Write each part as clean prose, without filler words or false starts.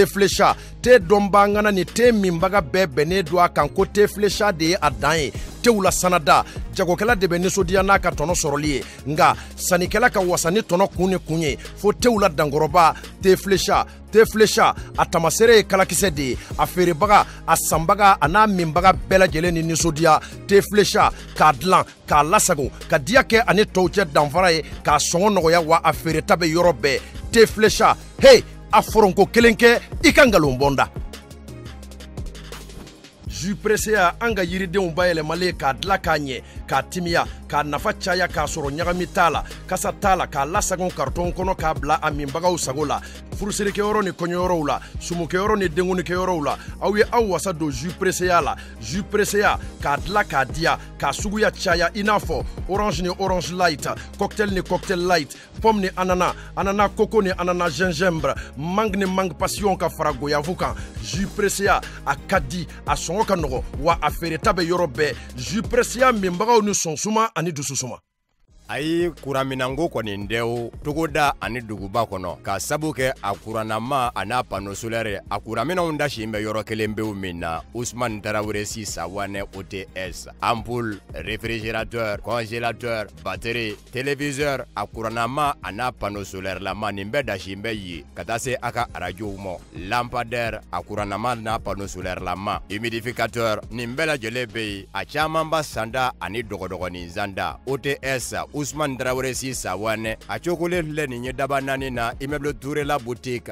te flécha te dombangana ni te mimbaga bebe ne doa kan ko te flécha de adaye te wula sanada jagokela de benisodia na ka tono soroliye nga sanikela ka wasani tono kunye fo te wula dangoroba te flécha atamasere kalakise de aferibaga asambaga ana mimbaga bela jele ni nisodia te flécha ka dlan ka lasago ka diake ani tawche danfara ka songo nogoya wa afere tabe yorobe te flécha hey aforonko kelenke ikangalombonda ju presea anga yiridenw bayɛlɛmalen k'a dila k'a ɲɛ k'a timiya k'a nafa caya k'a sɔrɔ ɲagami t'a la kasa t'a la k'a lasagon karton kɔnɔ k'a bila a minbagaw sago la furusirikɛyɔrɔ ni kɔɲɔyɔrɔw la sumukɛyɔrɔ ni denkunikɛyɔrɔw la aw ye aw wasa don ju presea la ju presea k'a dila k'a diya k'a suguya caya i n'a fɔ orange ni orange light cocktail ni cocktail light pomme ni anana coco ni anana gingembre mangue ni mangue passion ka fara goyavu kan ju presea a ka di a sɔngɔ ka nɔgɔ wa a feereta bɛ yɔrɔ bɛɛ ju presea minbagaw ni sɔnsuma ani dususuma ayi kuraminango kɔni ndew togoda ani duguba kɔnɔ ka sabu kɛ a kuranama ana pano solaire a kuraminanw da si bɛ yɔrɔ kelen bew min na Ousmane Traoré si Sawane OTS ampoule réfrigérateur congélateur batterie téléviseur a kuranama ana pano solaire lama nin bɛ da si bɛ ye ka taa se a ka arajow ma lampadaire a kuranama na pano solaire lama humidificateur nin bɛɛ lajɛlen bɛ ye a caman ba sanda ani dɔgɔdɔgɔnin zanda OTS Ousmane Traoré si Sawane a cokole filɛ nin ye daba naani na immeuble Touré la boutique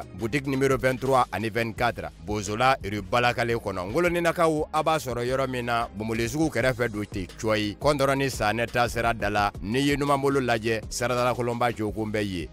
numéro 23 ani 24 Bozola rue Balakale kɔnɔ ngoloninakaw a b'a sɔrɔ yɔrɔ min na Bomoli sugu kɛrɛfɛ do te coyi kɔndɔrɔni Sanɛ ta sira dala ni ye numanbolo lajɛ saradala kolonba jokun bɛ ye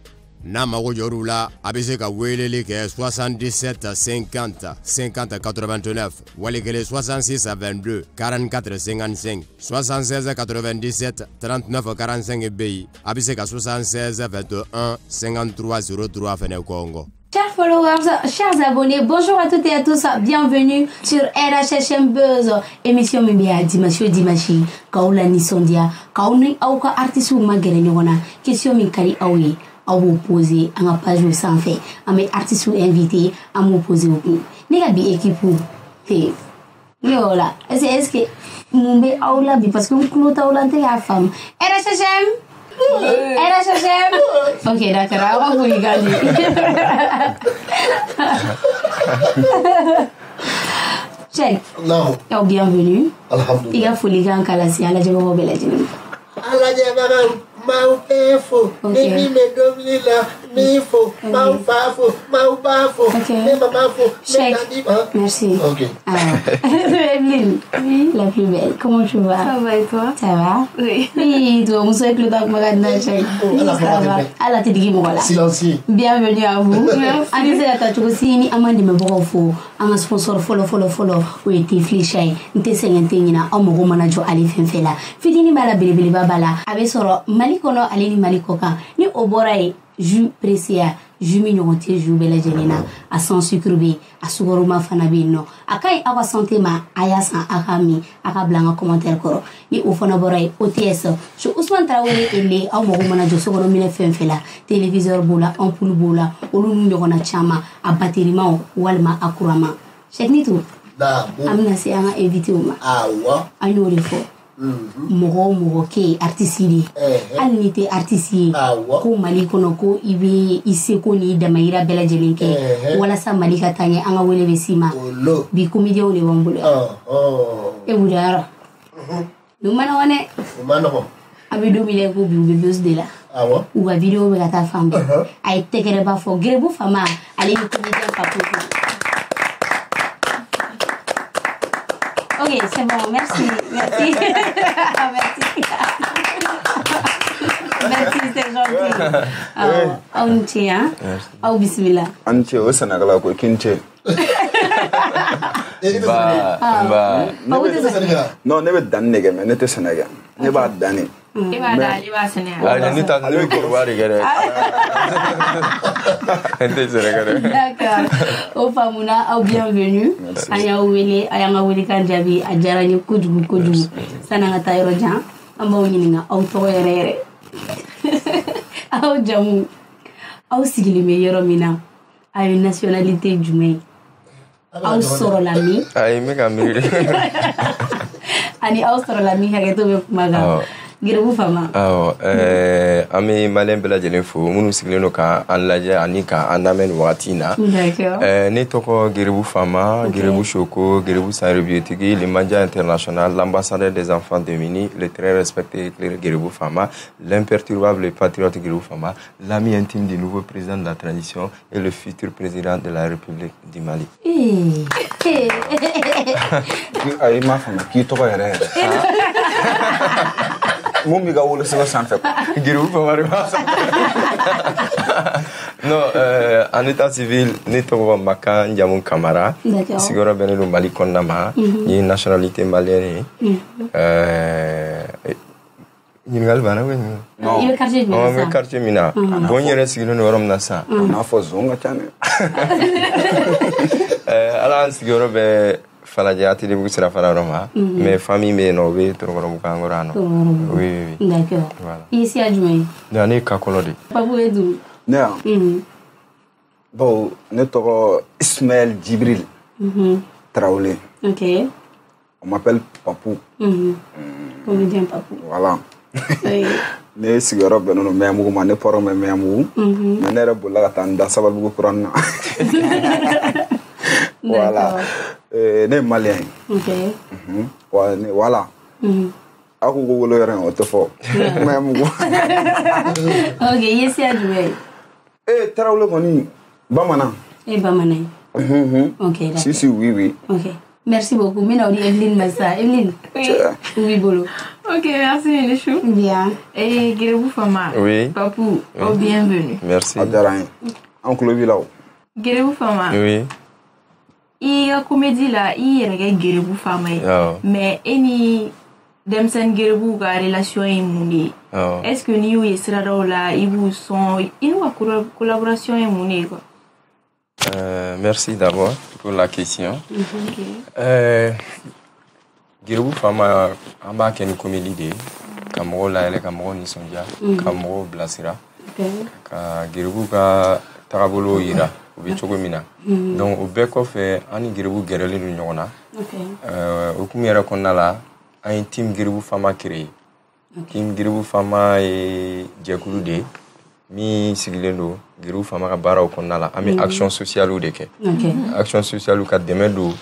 n'a mago jɔr'u la a bɛ se ka weleli kɛ 77 50 50 89 wali kelen 66 22 44 55 76 97 39 45 bɛ yen a bɛ se ka 76 21 53 03 fɛnɛ kɔngɔ. Chers followers, chers abonnés, bonjour à toutes et à tous, bienvenue sur RHHM Buzz, émission Mibia Dimashi, Kaoula Nisondia, Kaouni Aouka artiste ou Magere Nyona, question Mikari Aouye. À vous poser à ma page sans fait, à mes artistes invités, à vous poser au bout. N'est pas bien équipe pour. Hey, là, est-ce que mon bé aula bi parce que mon clôt aula t'es la femme. RHHM. Ok, d'accord, on va vous regarder. Check. Non. Bienvenue. Alhamdulillah. Il y a folie en Kalasi, à la Jéhovah Beladine. À la Jéhovah. Mau pefo, ni me domila, mi fo, mau fafo, mau bafo, ni mamafo, merci. Ok. Evelyne, oui, la plus belle. Comment tu vas? Ça va et toi? Ça va? Oui. Oui, toi, on sait que le temps que ça va. Allah te dit voilà. Silencieux. Bienvenue à vous. Anise la tatuosi ni amandi me borofo. Anga sponsor follow. Oui, t'es fléché. N'te sengentengina. Omo manager Ali Fenfela. Fidini bala bilibili babala. Abe soro Mali kono ale ni Mali koka. Ni obora e jus pressia. Jus mignon te jus bela jenina. A sans sucre be. A sugoruma fana be no. Akai awa santé ma ayasan akami. Aka blanga commentaire koro. Ni ofona bora e OTS. Je Ousmane Traoré ele aw mo manager sogoro mine Fenfela. Téléviseur bola, ampoule bola. Olu nyogona chama. A batterie ma walma akurama. Check ni tout. Da. Amina se anga invité uma. Ah wa. Ayo le fo. Mogo ke artiste ali ni te artiste ko Mali kono ko ibe iseko ni damayira bela jelinke wala sa Mali ka tanye anga wele besima bi comédien le wambulo e wudara no mana wane ko abi do mile ko bi bebes de la awa ou ba vidéo be ta fambe ay tekere ba fo grebo fama ali ni comédien pa ko. Ok, c'est bon, merci. Merci, c'est gentil. Auntie, hein? Au bismillah. Auntie, au Sénégal, quoi, Kinche. Non, ne bɛ danni de kɛ mais ne tɛ sɛnɛ kɛ ne b'a danni. I b'a da ale b'a sɛnɛ. Ne ta ne bɛ kɔrɔbaya de kɛ dɛ. Ne tɛ sɛnɛ kɛ dɛ. D'accord. Au famuna au bienvenue. An y'aw wele a y'an ka welekan jaabi a diyara n ye kojugu. San'an ka taa yɔrɔ jan an b'aw ɲininka aw tɔgɔ yɛrɛ. Aw jamu aw sigilen bɛ yɔrɔ min na a une nationalité jumɛn aw sɔrɔla min ayi n bɛ ka miiri ani aw sɔrɔla min hakɛto bɛ kuma kan Gerebu Fama awɔ an bɛ maliyɛn bɛɛ lajɛlen fo minnu sigilen don k'an lajɛ ani k'an lamɛn nin wagati in na ne tɔgɔ Gerebu Fama Gerebu Soko Gerebu Sanrebiyotigi Limandia International l'ambassadeur des enfants démunis le très respecté Gerebu Fama l'imperturbable patriote Gerebu Fama l'ami intime du nouveau président de la transition et le futur président de la République du Mali ayi m'a faamu k'i tɔgɔ yɛrɛ yɛrɛ mun b'i ka wolosɛbɛn sanfɛ Gerebu Fama de b'a sanfɛ non en état civil ne tɔgɔ Makan Njamu Kamara sigiyɔrɔ bɛnnen don Mali kɔnɔna ma n ye nationalité malienne ye ɲininkali banna ou bien i bɛ quartier jumɛn na n bɛ quartier min na bon n yɛrɛ sigilen don yɔrɔ min na sisan n'a fɔ zon ka ca dɛ ala an sigiyɔrɔ bɛ Falajɛ Atelibugu sirafara yɔrɔ ma mais famille bɛ yen nɔ o bɛ Torokɔrɔbugu an kɔrɔ yan nɔ oui d'accord voilà i ye siya jumɛn ye ne ye Kakɔlɔ de Papu ye dun ne yan bon ne tɔgɔ Ismaël Djibril Traoré ok on m'appelle Papou comédien Papu voilà ne sigiyɔrɔ bɛnnen don Mɛyamugu ma ne pɔrɔn bɛ Mɛyamugu mais ne yɛrɛ bolila ka taa n da Sabalibugu kurannin na voilà ne ye maliyɛn ye voilà aw ko wolo yɛrɛ o tɛ fɔ Mɛyamugu ok i ye siya jumɛn ye Tarawele kɔni bamanan bamanan ok d'accord si oui ok merci beaucoup n bɛna o di Evelyne ma sisan Evelyne u b'i bolo Ok, merci Nénéchou. bien Et Gerebu Fama. Oui. Papou, bienvenue. merci a diyara n ye an tulo b'i la o Gerebu Fama. oui I ka comédie la, i yɛrɛ kɛ Gerebu Fama ye. Mais e ni denmisɛnnin Gerebu ka relation ye mun de ye? Est-ce que n'i y'u ye siradaw la, i b'u sɔn, i n'u ka collaboration ye mun de ye quoi? Merci d'abord pour la question. Gerebu Fama an b'a kɛ ni comédie de ye ka mɔgɔw layɛlɛ ka mɔgɔw nisɔndiya ka mɔgɔw bilasira ka Gerebu ka tagabolo yira u bɛ cogo min na donc o bɛɛ kɔfɛ an ni Gerebu gɛrɛlen don ɲɔgɔn na okumu yɛrɛ kɔnɔna la an ye team Gerebu Fama créé team Gerebu Fama ye jɛkulu de ye min sigilen don Gerebu Fama ka baaraw kɔnɔna la an bɛ action sociale de kɛ action sociale ka dɛmɛ don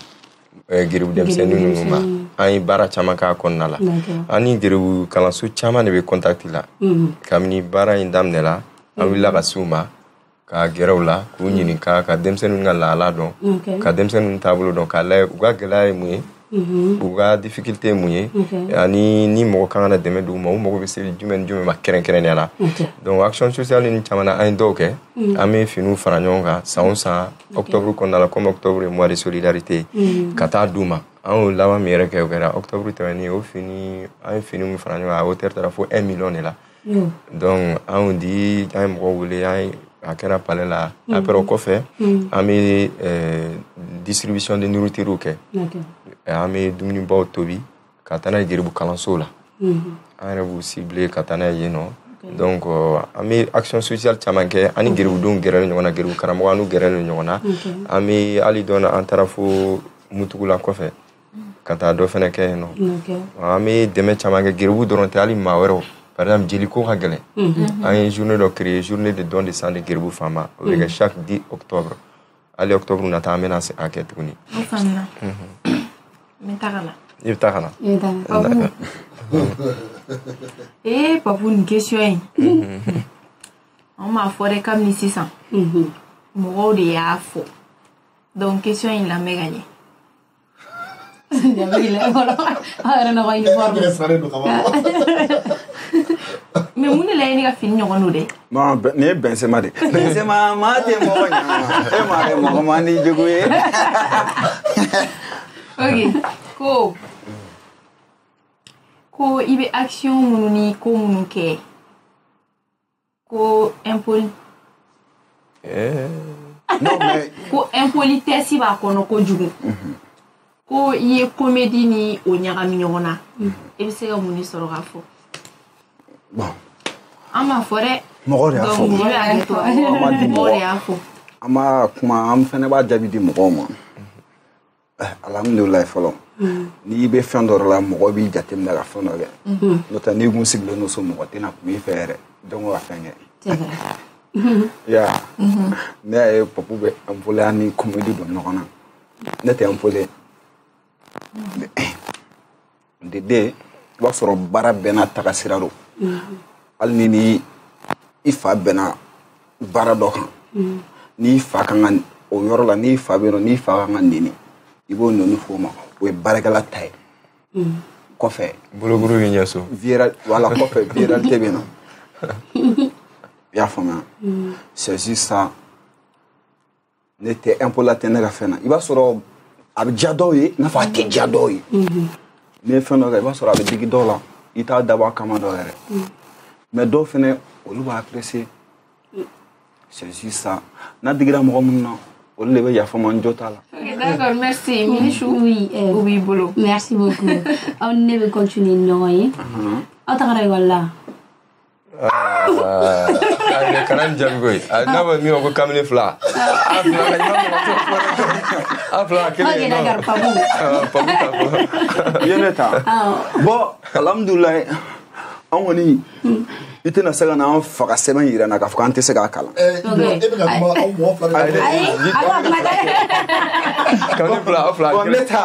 Gerebu denmisɛnnin ninnu ma an ye baara caman k'a kɔnɔna la an ni Gerebu kalanso caman de bɛ contact la kabini baara in daminɛla an wulila ka se u ma ka gɛrɛ u la k'u ɲininka ka denmisɛnninw ka lahala dɔn ka denmisɛnninw taabolo dɔn k'a lajɛ u ka gɛlɛya ye mun ye u ka difficulté ye mun ye ani ni mɔgɔ kan ka na dɛmɛ d'u ma u mago bɛ se jumɛn ni jumɛn ma kɛrɛnkɛrɛnnenya la donc action sociale ni caman na an ye dɔw kɛ an bɛ finiw fara ɲɔgɔn kan san o san octobre kɔnɔna la comme octobre ye mois de solidarité ka taa d'u ma an y'o laban min yɛrɛ kɛ o kɛra octobre tɛmɛnen o fini an ye fini min fara ɲɔgɔn kan a hauteur taara fo 1 million de la donc an y'o di an ye mɔgɔw wele an ye a kɛra palais la après o kɔfɛ an bɛ distribution de nourriture kɛ an bɛ dumunibaw tobi ka taa n'a ye Gerebu kalansow la an yɛrɛ b'u ciblé ka taa n'a ye yen nɔ donc an bɛ action sociale caman kɛ an ni Gerebudenw gɛrɛlen ɲɔgɔn na Gerebu karamɔgɔ an n'u gɛrɛlen ɲɔgɔn na an bɛ hali dɔn an taara fo Mutugula kɔfɛ ka taa dɔ fɛnɛ kɛ yen nɔ an bɛ dɛmɛ caman kɛ Gerebu dɔrɔn tɛ hali maa wɛrɛw par exemple jeliko ka gɛlɛn an ye journée dɔ créé journée de don de sang de Gerebu Fama o bɛ kɛ chaque 10 octobre hali octobre nata an bɛna a kɛ tuguni O faamuna. N bɛ taga na. I bɛ taa ka na Papu. Papu nin question in an m'a fɔ dɛ kabini sisan mɔgɔw de y'a fɔ donc question in lamɛn ka ɲɛ. Mais mun de la ye ne ka fini ɲɔgɔn don dɛ? Non, nin ye Benzema de. Benzema maa tɛ mɔgɔ ɲama. E maa kɛ mɔgɔ man di jogo ye. Ok, ko i bɛ action minnu ni ko minnu kɛ ko ko impolitesse b'a kɔnɔ kojugu. Ko i ye comédie ni o ɲagami ɲɔgɔn na. I bɛ se ka mun de sɔrɔ k'a fɔ? Bon. An m'a fɔ dɛ. Mɔgɔ de y'a fɔ. Donc mɔgɔ de y'a fɔ. ama kuma am fana ba jabi di mɔgɔw ma alhamdulillah fɔlɔ n'i bɛ fɛn dɔ la mɔgɔ b'i jateminɛ ka fɛn dɔ kɛ n'o tɛ n'i kun sigilen don so mɔgɔ tɛna kun i fɛ yɛrɛ donc ka fɛn kɛ ya ne y'a ye papu bɛ ampoule ni comédie don ɲɔgɔn na ne tɛ ampoule dede i b'a sɔrɔ baara bɛɛ n'a taga sira don hali ni i fa bɛnna baara dɔ kan n'i fa kan ka o yɔrɔ la n'i fa bɛ yen n'i fa kan ka neni i b'o neni f'o ma o ye baarakɛla ta ye kɔfɛ bolokuru bɛ ɲɛ so wala kɔfɛ viralité bɛ na i y'a faamuya c'est juste ça ne tɛ impôt la tɛ ne ka fɛn na i b'a sɔrɔ a bɛ diya dɔw ye i n'a fɔ a tɛ diya dɔw ye n'i ye fɛn dɔ kɛ i b'a sɔrɔ a bɛ digi dɔw la i t'a dabɔ a kama dɔw yɛrɛ mais dɔw fɛnɛ olu b'a apprécier c'est juste ça n'a digira mɔgɔ minnu na olu de bɛ yafa ma n jo t'a la. D'accord, merci. Milichou, oui, bolo. Merci beaucoup. On ne veut continuer ɲɔgɔn ye. Aw tagara école la. Kana jaabi koyi n'a bɛ min ko kamalen fila a fila kelen ye nɔ papu i ye ne ta bon alhamdulilayi an kɔni i tɛna se ka na an faga sɛbɛn yira na k'a fɔ k'an tɛ se k'a kalan. e bɛ ka kuma aw mɔgɔ fila de bon ne ta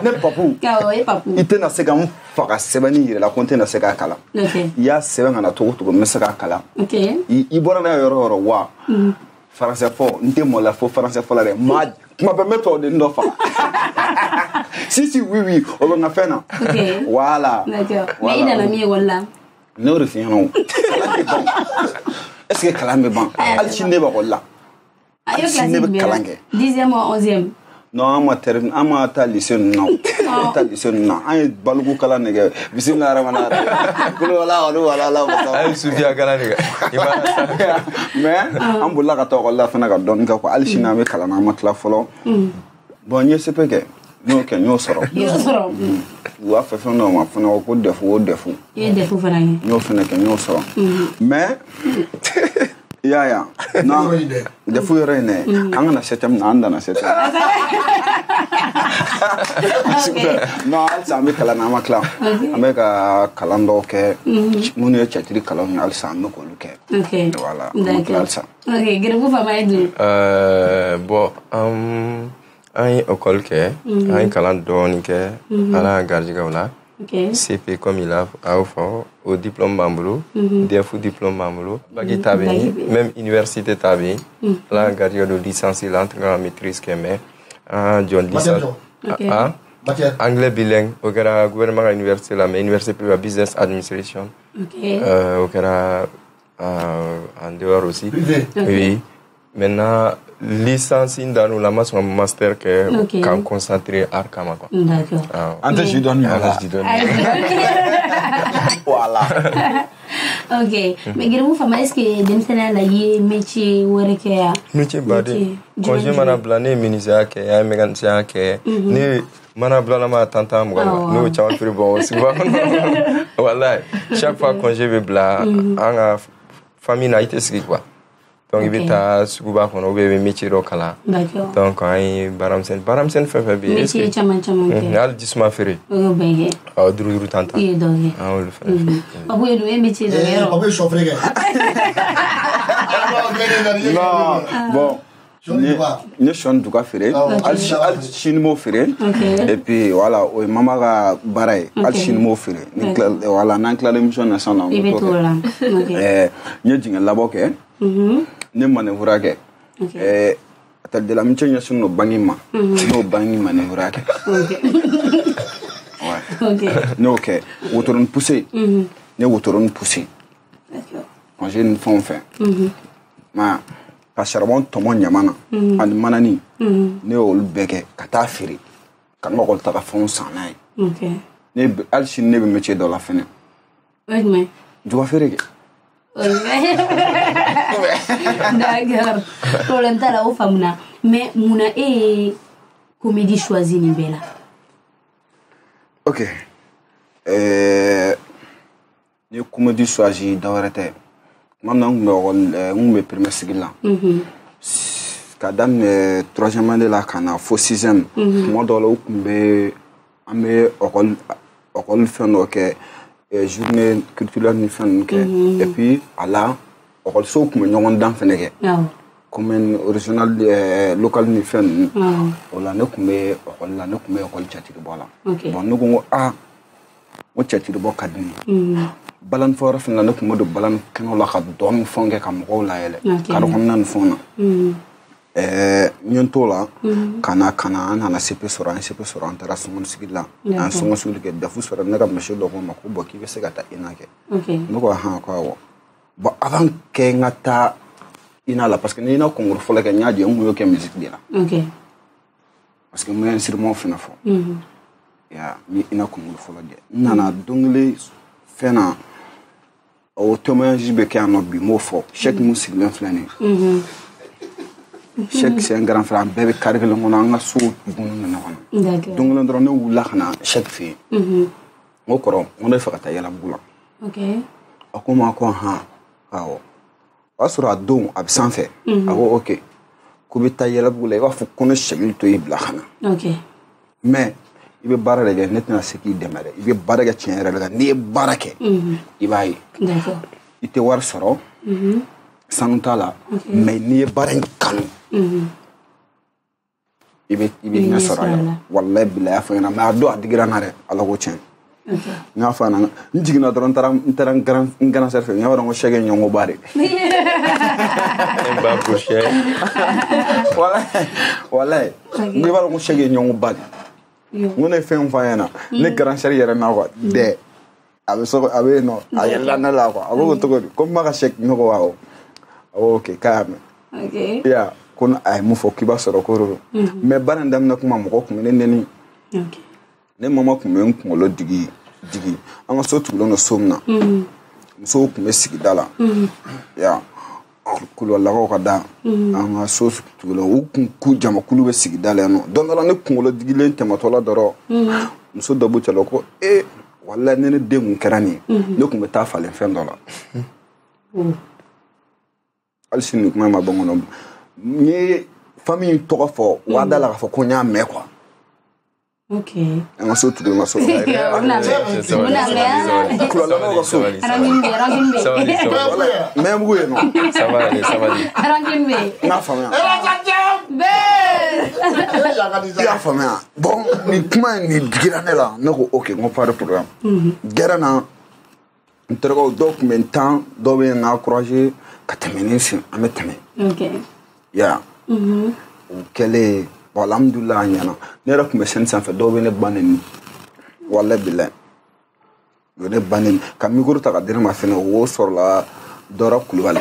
ne papu i tɛna se ka n faga sɛbɛnni yira la ko n tɛna se k'a kalan i y'a sɛbɛn ka na cogo o cogo n bɛ se k'a kalan i bɔra n'a ye yɔrɔ o yɔrɔ wa faransɛ fɔ n tɛ mɔla fo faransɛ fɔ la dɛ maa kuma bɛɛ n bɛ tɔgɔden dɔ faga si oui oui o bɛ n ka fɛn na voilà mais i nana min ye wali la ne y'o de f'i ɲɛna o kalan tɛ ban est-ce que kalan bɛ ban hali sini ne b'ekɔli la hali sini ne bɛ kalan kɛ 10e ou 11e non an ma taa lycée ninnu na o an taa lycée ninnu na an ye balogu kalan de kɛ bisimila ramana kulu wala olu wala la a ye sufiya kalan de kɛ mais an bolila ka taa ekɔli la fana ka dɔɔnin kɛ quoi hali sini an bɛ kalan na an ma tila fɔlɔ bon n ye CP kɛ n y'o kɛ n y'o sɔrɔ u b'a fɛ fɛn dɔ ma fana ko defu o defu i ye defu fana kɛ n y'o fana kɛ n y'o sɔrɔ mais i y'a ye non defu yɔrɔ in dɛ an kana septième na an danna septième non halisa an bɛ kalan na an ma tila an bɛ ka kalan dɔw kɛ minnu ye cɛtiri kalanw ye halisa an bɛ k'olu kɛ voilà an ma tila halisa gɛrɛfu fama ye jumɛn bon an ye école kɛ an ye kalan dɔɔni kɛ ala y'a garijɛgɛw la CP comme il a fɔ o diplôme b'an bolo DEF diplôme b'an bolo bac ta bɛ yen même université ta bɛ yen ala y'a garijɛgɛ don licence la an tɛ ka maîtrise kɛ mais an jɔ licence anglais bilingue o kɛra gouvernement ka université la mais université privée business administration o kɛra en dehors aussi oui maintenant licence dans la master que kan concentrer art kama quoi d'accord ante jidon voilà ok mais gërëm fama est-ce que denmisɛnninya la ye métier wɛrɛ kɛ ya métier baden congé mana bila ne ministère kɛ ya mécanicien kɛ ne mana bila ma tanta mɔgɔ ma n'o caman feere bɔn siba kɔnɔ wallahi chaque fois congé bɛ bila an ka famille na i tɛ sigi quoi donc i bɛ taa suguba kɔnɔ ou bien i bɛ métier dɔ kalan donc an ye baaramisɛnnin fɛn fɛn bɛ yen métier caman kɛ hali jisuma feere o y'o bɛɛ kɛ duuru tanta i ye dɔw kɛ an y'olu fɛnɛ fɛ Papu ye dun ye métier dɔ kɛ Papu ye sɔfere kɛ non bon n ye sɔni duga feere hali sini m'o feere et puis voilà o ye mama ka baara ye hali sini m'o feere voilà n'an tilala émission na sisan nɔ i bɛ t'o la n ye jigin labɔ kɛ ne manevura kɛ atelier min cɛ ɲɛsin n'o bangi ma n'o bangi manevura kɛ n'o kɛ wotoronin poussé ne ye wotoronin poussé congé ni fɛn o fɛn ma ka charbon tɔmɔ ɲama na ani manani ne y'olu bɛɛ kɛ ka taa feere ka n ka ekɔli taga fɛnw san n'a ye hali sini ne bɛ métier dɔ la fɛnɛ juga feere kɛ d'accord problème t'a la o faamuna mais munna e ye comédie choisi nin bɛɛ la ok n ye comédie choisi dɔwɛrɛ tɛ tuma min na n kun bɛ première sigi la k'a daminɛ 3e année la ka na fo 6e tuma dɔw la u tun bɛ an bɛ ɔkɔli fɛn dɔ kɛ journée culturelle ni fɛn ninnu kɛ et puis a la ɔkɔlisow tun bɛ ɲɔgɔn dan fɛnɛ kɛ commune régionale locale ni fɛn ninnu o la ne tun bɛ ɔkɔli la ne tun bɛ ɔkɔli cɛtiribɔ la bon ne ko n ko o cɛtiribɔ ka di ne ye balani fɔ yɔrɔ fɛnɛ la ne tun bɛ don balani kɛnɛw la ka dɔɔni fɛnw kɛ ka mɔgɔw layɛlɛ kare kɔnɔna ni fɛnw na n ye n t'o la ka na an nana CP sɔrɔ an ye CP sɔrɔ an taara sɔngɔni sigi la an ye sɔngɔni sigi kɛ dafu sɔrɔ ne ka monsieur dɔ ko ma ko bɔn k'i bɛ se ka taa INA kɛ ne ko ko awɔ bon avant que n ka taa INA la parce que ni INA concours fɔlɔ kɛ n y'a di n kun y'o kɛ musique de la parce que n bɛ instrument fɛnɛ fɔ ni INA concours fɔlɔ kɛ n nana don kelen fɛn na o témoignage bɛ kɛ yan nɔ bi n b'o fɔ chèque mun sigilen filɛ nin ye chèque c'est un grand frère bɛɛ bɛ kari kelen kɔnɔ an ka so bunun na ɲɔgɔn na don kelen dɔrɔn ne wulila ka na chèque fɛ yen n ko kɔrɔ n ko ne bɛ fɛ ka taa yalabugu la a ko n ma ko awɔ o y'a sɔrɔ a don a bɛ sanfɛ a ko ok ko bɛ taa yalabugu la i b'a fɔ ko ne sɛgili to yen bila ka na mais i bɛ baara de kɛ ne tɛna se k'i dɛmɛ dɛ i bɛ baara kɛ tiɲɛ yɛrɛ la n'i ye baara kɛ i b'a ye i tɛ wari sɔrɔ sanu t'a la mais n'i ye baara in kanu i bɛ ɲɛ sɔrɔ a la walayi bila y'a fɔ n ɲɛna mais a don a digira n na dɛ ala ko tiɲɛ n y'a fɔ a ɲɛna n jiginna dɔrɔn n taara n grand sœur fɛ n y'a dɔn ko chèque ye ɲɔngɔnba de walayi n'i b'a dɔn ko chèque ye ɲɔngɔnba de n ko ne ye fɛn f'a ɲɛna ne grand sœur yɛrɛ na quoi dɛ a bɛ yen nɔ a yɛlɛla ne la quoi a ko cogo di ko n b'a ka chèque ne ko awɔ ok k'a y'a mɛn ya ko a ye mun fɔ k'i b'a sɔrɔ ko do mais baara in daminɛ kuma mɔgɔ tun bɛ ne neni ne mama tun bɛ n kunkolo digi an ka so tugulen don so min na musow tun bɛ sigida la ya kulubaliakaw ka da an ka so tugulen u kun jamakulu bɛ sigida la yan nɔ don dɔ la ne kunkolo digilen tɛmɛtɔ la dɔrɔn muso dɔ b'u cɛla ko walayi ne den kun kɛra nin ye ne tun bɛ taa falen fɛn dɔ la hali sini nin kuma ma bɔ n kɔnɔ n ye famille in tɔgɔ fɔ wa da la k'a fɔ ko n y'a mɛn quoi an ka so tugulen ma so mɛ mugu ye nɔ n y'a faamuya i y'a faamuya bon nin kuma in nin digira ne la ne ko ok n ko pas de problème gɛrɛ na n terikɛw dɔw tun bɛ n tan dɔw bɛ n encouragé ka tɛmɛ ni sen an bɛ tɛmɛ ya o kɛlen bon alhamdulilah a ɲɛna ne yɛrɛ tun bɛ scène sanfɛ dɔw bɛ ne ba neni walayi bilayi u ye ne ba neni ka micro ta ka di ne ma fɛnɛ o sɔrɔla dɔra kulubali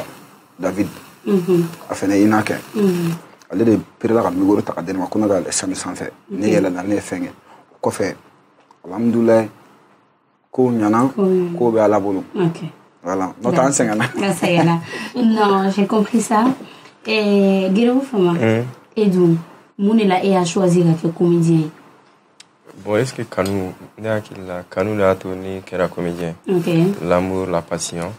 david a fɛnɛ INA kɛ ale de perela ka micro ta ka di ne ma ko ne ka scène sanfɛ ne yɛlɛla ne ye fɛn kɛ o kɔfɛ alhamdulilah kow ɲɛna kow bɛ ala bolo voilà n'o tɛ an sɛgɛnna non j'ai compris ça Guerrebu Fama Edu mun de la e y'a choisi ka kɛ comédien ye bon est ce que kanu ne hakili la kanu de y'a to ne kɛra comédien l'amour la passion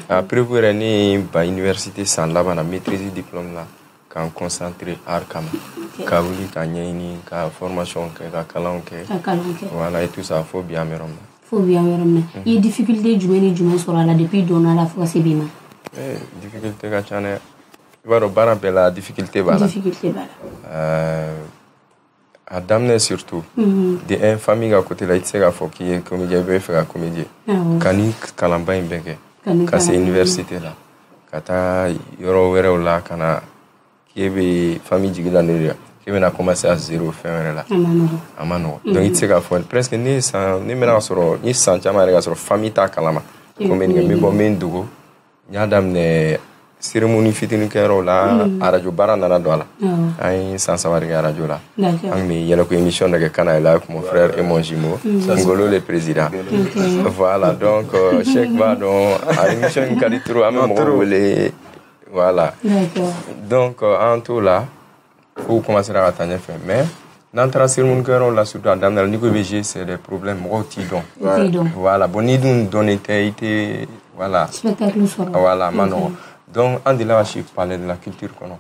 après vous yɛrɛ ne ba université san laban na maîtrise diplôme la k'an concentrer art kama ka wuli ka ɲɛɲini ka formation kɛ ka kalanw kɛ voilà et tout ça fo bi an bɛ yɔrɔ min na fo bi an bɛ yɔrɔ min na i ye difficulté jumɛn ni jumɛn sɔrɔ a la depuis donna la fo ka se bi ma difficulté ka ca dɛ i b'a dɔn baara bɛɛ la difficulté b'a la a daminɛ surtout de un famille ka côté la i tɛ se k'a fɔ k'i ye comédien i bɛ fɛ ka comédien ka ni kalanba in bɛɛ kɛ ka se université la ka taa yɔrɔ wɛrɛw la ka na k'e bɛ famille jigila ne de la k'e bɛna commencer à zéro fɛn wɛrɛ la a ma nɔgɔ donc i tɛ se k'a fɔ presque ne mɛna sɔrɔ n ye san caman yɛrɛ ka sɔrɔ famille t'a kalama comédien n bɛ bɔ n bɛ n dogo n y'a daminɛ cérémonie fitinin kɛyɔrɔw la radio baara nana don a la an ye san 3 de kɛ radio la an tun bɛ yɛlɛko émission dɔ kɛ Kana la avec mon frère et mon jumeau Ngolo le président voilà donc Cheikh b'a dɔn a émission in ka di trop an bɛ mɔgɔw wele voilà donc an t'o la kow commencera ka taa ɲɛfɛ mais n'an taara cérémonie kɛyɔrɔw la surtout a daminɛ la n'i ko i bɛ jouer c'est des problèmes mɔgɔw t'i dɔn voilà bon n'i dun dɔnnen tɛ i tɛ voilà spectacle sɔrɔ voilà a ma nɔgɔ donc on dit là je parlais de la culture kono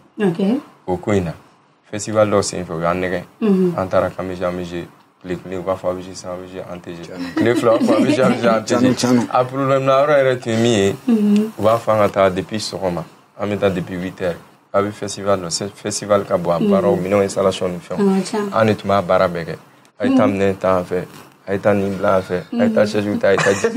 o ko in na festival dɔw sen fɛ u y'an nɛgɛ an taara k'an bɛ jouer tile kelen u b'a fɔ a bɛ jouer sisan a bɛ jouer an tɛ jouer tile fila u b'a fɔ a bɛ jouer an tɛ jouer a problème na yɔrɔ yɛrɛ tun ye min ye u b'a fɔ an ka taa depuis sɔgɔma an bɛ taa depuis 8 heures a bɛ festival dɔ festival ka bon a baaraw minɛnw installation ni fɛnw an de tun b'a baara bɛɛ kɛ a ye taa minɛn ta an fɛ a ye taa nin bila an fɛ a ye taa chaise ta a ye taa ji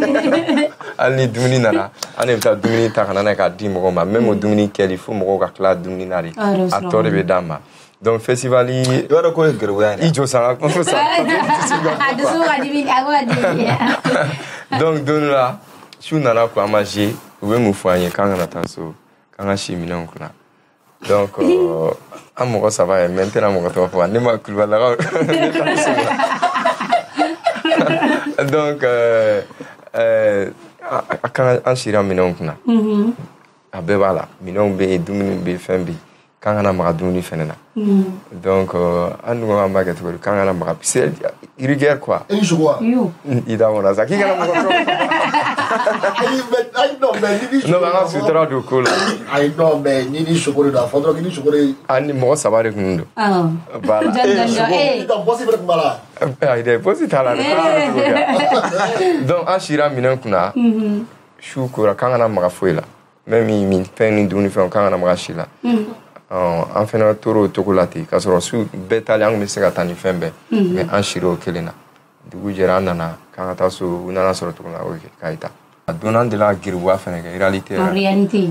hali ni dumuni nana an de bɛ taa dumuni ta ka na n'a ye k'a di mɔgɔw ma même o dumuni kɛli fo mɔgɔw ka tila dumuni na de a tɔ de bɛ d'an ma donc festival i b'a dɔn ko ye gɛrɛbuya ye i jɔ san ko sa donc don dɔ la su nana ko an ma jouer u bɛ mun fɔ an ye k'an kana taa so k'an ka si minɛnw kunna donc an mɔgɔ saba ye mais n tɛna mɔgɔ tɔgɔ fɔ ne ma Kulubalilakaw ne taa so donc a kan an sira minɛnw kunna a bɛɛ b'a la minɛnw bɛ yen dumuni bɛ yen fɛn bɛ yen k'an kana maga dumuni fɛnɛ na donc an dun ko an b'a kɛ cogo di k'an kana maga c'est rigueur quoi i sogo wa i da mɔna sa k'i kana mɔgɔ tɔgɔ non mais an ka sutura don ko la ayi non mais ni ni sogo de don a fɔ dɔrɔn k'i ni sogo de ani mɔgɔ saba de kun don voilà bɔsi fɛnɛ kun b'a la ayi dɛ bɔsi t'a la dɛ donc an sira minɛn kunna su kora k'an kana maga foyi la même min fɛn ni dumuni fɛnw k'an kana maga si la an fɛnɛ tora o cogo la ten k'a sɔrɔ su bɛɛ taalen an kun bɛ se ka taa ni fɛn bɛɛ mais an sira o kelen na dugu jɛra an nana k'an ka taa so u nana sɔrɔ cogo min na o k'a ye ta a don an delila ka giribuya fɛnɛ kɛ réalité yɛrɛ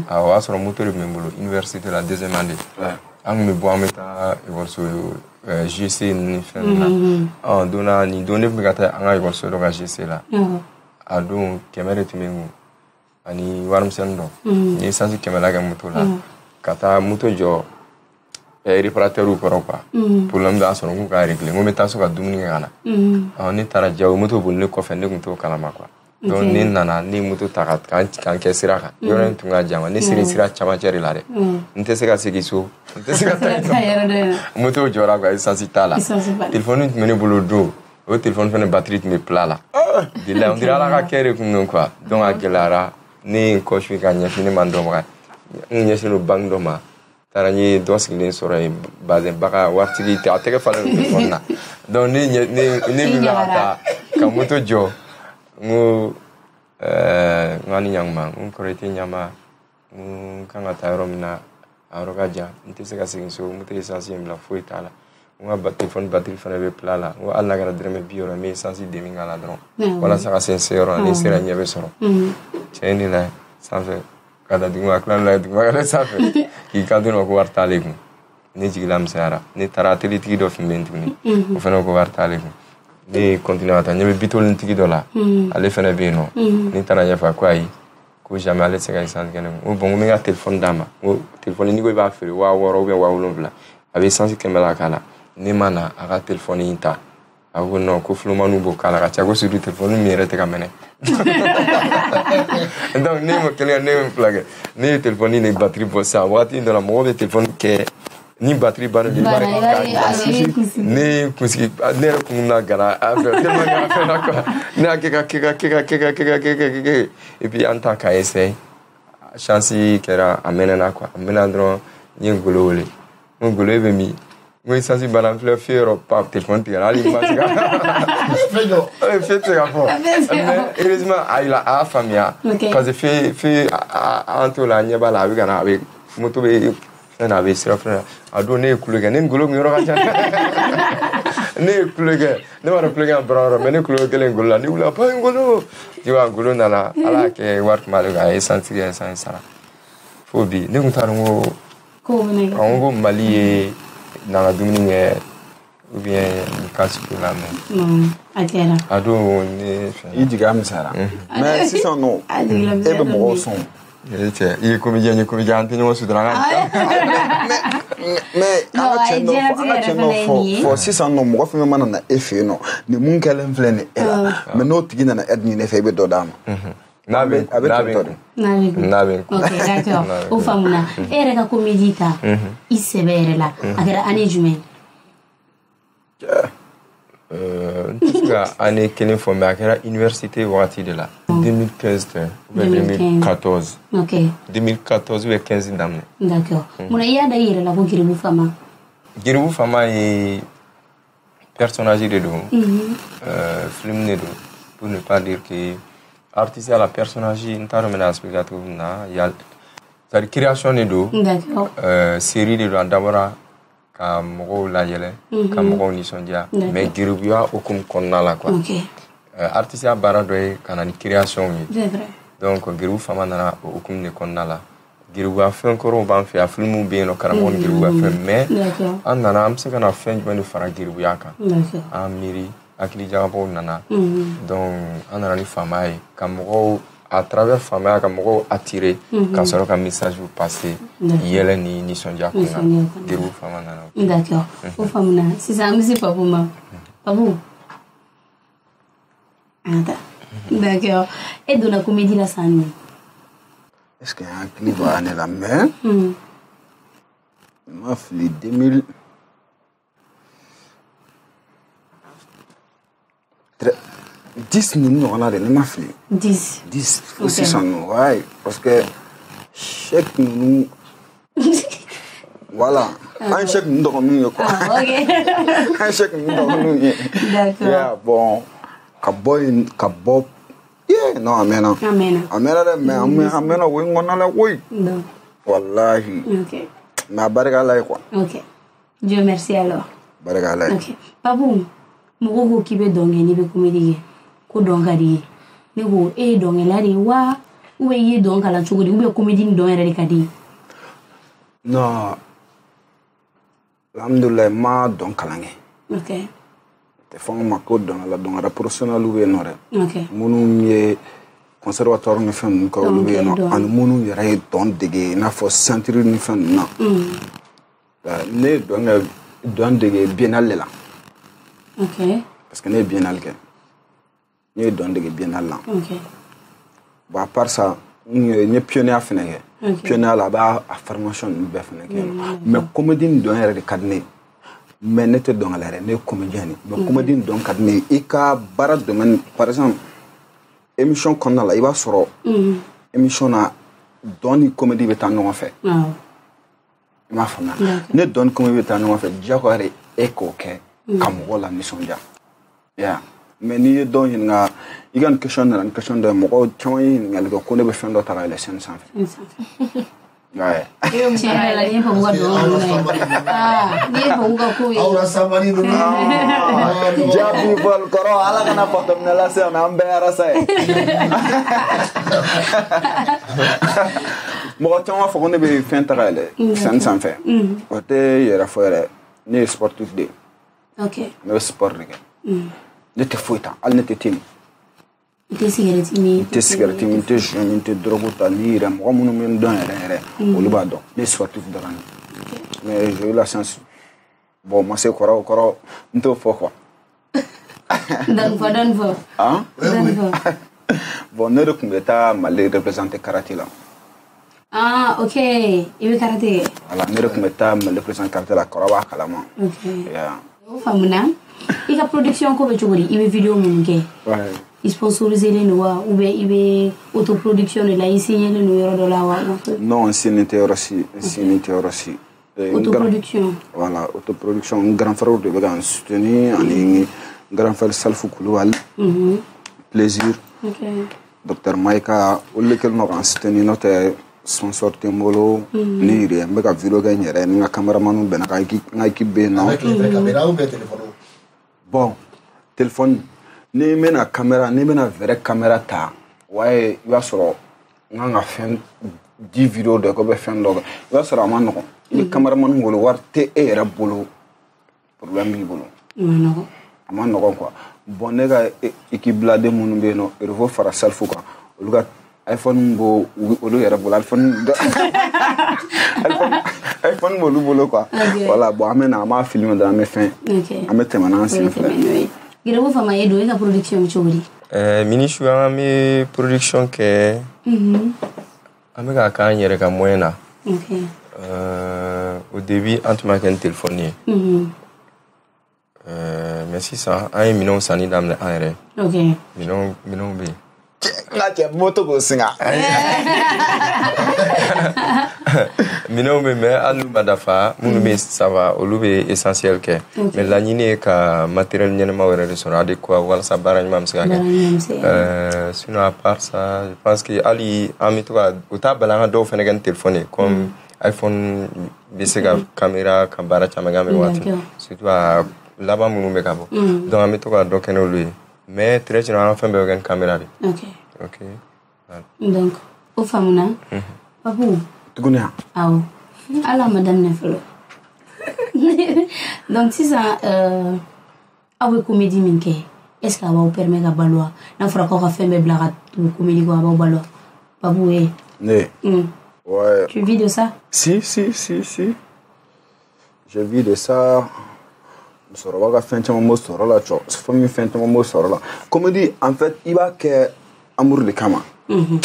o y'a sɔrɔ moto de tun bɛ n bolo université la deuxième année an kun bɛ bɔ an bɛ taa ekɔliso GC ni fɛn na don na nin don ne tun bɛ ka taa an ka ekɔliso dɔ ka GC la a don 100 de tun bɛ n kun ani warimisɛnnin dɔ n ye essence 100 la kɛ moto la ka taa moto jɔ réparateur kɔrɔ quoi problème b'a sɔrɔ k'u k'a régler n ko n bɛ taa so ka dumuni kɛ ka na ne taara jago moto boli ne kɔfɛ ne tun t'o kalama quoi donc ne nana ne moto ta k'an kɛ sira kan yɔrɔ in tun ka jan ne sera sira camancɛ de la dɛ n tɛ se ka segin so n tɛ se ka taa moto jɔra quoi essence t'a la téléphone tun bɛ ne bolo don o téléphone fɛnɛ batterie tun bɛ plat la bilahi on dirait ala ka kɛ de tun don quoi donc a gɛlɛyara ne ye n kɔsuit ka ɲɛsin ne ma n dɔnbaga n ɲɛsin don banque dɔ ma taara n ye dɔ sigilen sɔrɔ yen bazɛn baga waritigi tɛ a tɛgɛ falen don téléphone na donc ne wulila ka taa ka moto jɔ n ko n ka ni ɲankuma n kɔrɔ i tɛ ɲama n kan ka taa yɔrɔ min na a yɔrɔ ka jan n tɛ se ka segin so moto essence ye n bila foyi t'a la n ka téléphone batterie fana bɛ plat la n ko hali n'a kɛra dɔrɔmɛ 60 n bɛ essence demi k'a la dɔrɔn walasa ka se n se yɔrɔ la ni sera ɲɛ bɛ sɔrɔ cɛ ne la sanfɛ ka da duguma tila la duguma ka sanfɛ k'i kanto ne ma ko wari t'ale kun ne jigila misɛnyara ne taara atelier tigi dɔ tun bɛ yen tuguni o fana ko wari t'ale kun ne continue ka taa ɲɛ bɛ bitolini tigi dɔ la ale fana bɛ yen nɔ ne taara ɲɛfɛ ko ayi ko jamais ale tɛ se ka essence kɛ ne kun n ko bon n ko n bɛ n ka téléphone d'a ma n ko téléphone n'i ko i b'a feere 6000 ou bien 7000 a bɛ essence 100 la k'a la ne ma na a ka téléphone in ta a ko non ko filomaniw b'o k'a la ka ca ko surtout téléphone min yɛrɛ tɛ ka mɛnɛ donc ne ma kelen ne ye fila kɛ ne ye téléphone ni batterie bɔ sisan wagati dɔ la mɔgɔ bɛ téléphone kɛ ni batterie banna bi baara kɛ ne kunsigi ne yɛrɛ kun na gana a fɛ tellement que a fɛn na quoi ne y'a kɛ ka et puis an ta k'a essayer chance kɛra a mɛnɛna quoi a mɛnna dɔrɔn n ye Ngolo wele n ko Ngolo e bɛ min n ko essence banna n filɛ fɛn yɔrɔ pa téléphone tigɛra hali ma se ka fɛn tɛ se ka fɔ mais heureusement a y'a faamuya parce que fɛn an t'o la ɲɛ b'a la a bɛ ka na a bɛ moto bɛ fɛn na a bɛ sira fɛn na a don ne ye kulo kɛ ne Ngolo kun yɔrɔ ka ca ne ye kulo kɛ ne b'a dɔn kulo kɛ bara yɔrɔ mais ne kulo kelen Ngolo la ne wulila pa Ngolo tu vois Ngolo nana ala y'a kɛ wari tun b'ale kan a ye essence tigɛ essence sara fo bi ne kun t'a dɔn ko Mali ye nana dumuni kɛ ou bien kasi ko la mais a kɛra a don ne i jigiya misɛnyara mais sisan nɔ e bɛ mɔgɔw sɔn cɛ i ye comédien an tɛ ɲɔgɔn sutura mais an ka cɛ dɔ fɔ sisan nɔ mɔgɔ fɛn fɛn mana na e fɛ yen nɔ nin mun kɛlen filɛ nin e la mais n'o tigi nana aide ɲini ne fɛ i bɛ dɔ d'a ma n'a bɛ ok d'accord o faamuna e yɛrɛ ka comédie ta i sɛbɛ yɛrɛ la a kɛra année jumɛn n tɛ se ka année kelen fɔ mais a kɛra université wagati de la 2015 ou 2014. Ok. 2014 ou 15 daminɛ. D'accord. Mun i y'a da i yɛrɛ la ko Giribu Fama? Giribu Fama ye personnage de don. Film de don. Pour ne pas dire que artiste à la personnage n t'a dɔn bɛna expliquer cogo min na. C'est-à-dire création de don. D'accord. Série de don a dabɔra ka mɔgɔw layɛlɛ ka mɔgɔw nisɔndiya mais giribuya hukumu kɔnɔna la quoi. Artiste ya baara dɔ ye ka na ni création ye. Donc Giribu Fama nana o hukumu de kɔnɔna la. Giribuya fɛn kɔrɔw b'an fɛ yan filmuw bɛ yen nɔ karamɔgɔ ni giribuya fɛn mais an nana an bɛ se ka na fɛn jumɛn de fara giribuya kan. An miiri hakili jagabɔw nana donc an nana ni faama ye ka mɔgɔw à travers faamaya ka mɔgɔw attirer ka sɔrɔ ka message passer yɛlɛ ni nisɔndiya kun na Giribu Fama nana. D'accord. O faamuna sisan an bɛ se Papu ma. Papu. D'accord. E donna comédie la san min? Est-ce qu'il y a un clip à aller la main? M'a fili 2000. 10 minutes, on a de m'a fili. 10. 10. Aussi, ça nous, ouais. Parce que chaque nous. Voilà. Un chèque nous dormons, quoi. Un chèque nous dormons. D'accord. Yeah, bon. Kaboy. Yeah, non, amena. Amena, mais amena, oui, on a la oui. Non. Wallahi. Ok. Mais baraka là, quoi. Ok. Dieu merci alors. Baraka là. Ok. Papu, moko qui be donge ni be comédie. Ko dongari. Ne go e donge la ri wa ou ye donga la chogodi ou be comédie ni donge re kadi. Non. Alhamdulillah ma don kalange. Ok. Te fon ma ko don la don ra professionnel ou no re. Ok. Munu ye conservatoire ni fen ko lu be no an munu yere don dege na fo centre ni fen na. Ne don dege biennale la. Ok. Parce que ne biennale ke. Ne don dege biennale la. Ok. Ba à part ça ne pionnier feneke. Pionnier la ba a formation ni be feneke. Mais comédie don yere de kadne. Mais ne te don la ne comédien ni. Mais comédie don kadne e ka bara domaine par exemple émission qu'on a là il va sur émission na donne comédie be tan no fait. Ma femme ne donne comédie be tan no fait diakore eko ke kamogo la nisonja. Yeah. Mais ni don nga igan question de mo chon ngal ko ne be fendo tara le sen sans fait. Ouais. Tiens la ni ko do ni ko ko aura samani no jabi bol koro ala kana potom nela se na ambera sai mo chon fa ko ne be fen tara le sen sans fait. O te yera fere ni sportif de. Ok. Mais sport rek. Ne te fouita al ne te tim. Te cigarette mi te jeune te drogue ta lire mo mo men don ere o lu ba do ne sportif de ran. Mais j'ai eu la chance bon moi c'est koro nto fo quoi. Dan fo. Hein? Bon ne rekumeta mal représenter karaté là. Ah ok, il veut karaté. Voilà, ne rekumeta mal représenter karaté là koro ba kalama. Ok. Yeah. Famuna. Il a production ko be chogori, il veut vidéo mun ke. Ouais. Il sponsorisé les noix ou bien il veut autoproduction de la ici les noix de la wa. Non, c'est aussi. Autoproduction. Voilà, autoproduction. Un grand frère de Bégan soutenir, un grand frère Salfou Kouloual. Plaisir. Docteur Maïka, ou lequel nous avons soutenu notre sponsor Tembolo, ni rien, mais quand vidéo gagne, un caméraman, un équipe bien. Caméra ou bien téléphone? Bon, téléphone. Ni mena caméra, ni mena vraie caméra ta. Ouais, il va sur nga fin 10 vidéos de ko be fin do. Il va sur amano. Il cameraman ngolo war te era bolo. Problème bi bolo. Non. Amano quoi. Bon nega équipe la de munu be no, il faut faire selfie quoi. Luga iPhone bo olu era bolo iPhone bo lu bolo quoi. Voilà, bon amena ma film dans mes fins. Amete manan c'est frère. Giribu Fama ye do e ka production chogori. Mini shu an me production ke an ka kan yere ka moyen na. OK. Au début en tout cas un téléphone. Mais si ça an minon sani damne an yere. OK. Minon be. Ngache moto go singa. Minons mais alu madafa munu ça va olube essentiel que mais la nini ka matériel nyama wéré sur adéquat wala sa baragne mam ska sinon à part ça je pense que ali amitoa uta balanga do fenegan téléphone comme iPhone bisega caméra kambara chamagame watu surtout là-bas munu me kabo donc amitoa do kenolu mais très généralement fait une caméra. OK. Donc, au famuna. Papou. Tugunia. Ah. Alors madame Nefelo. Donc si ça awe comédie minke, est-ce que va vous permettre à baloa? Na fera quoi faire mes blagues comédie quoi va baloa? Papou eh. Ne. Ouais. Tu vis de ça? Si. Je vis de ça. Soroba fentama mo sorola cho famille fentama mo sorola comme dit en fait il va que amour de kama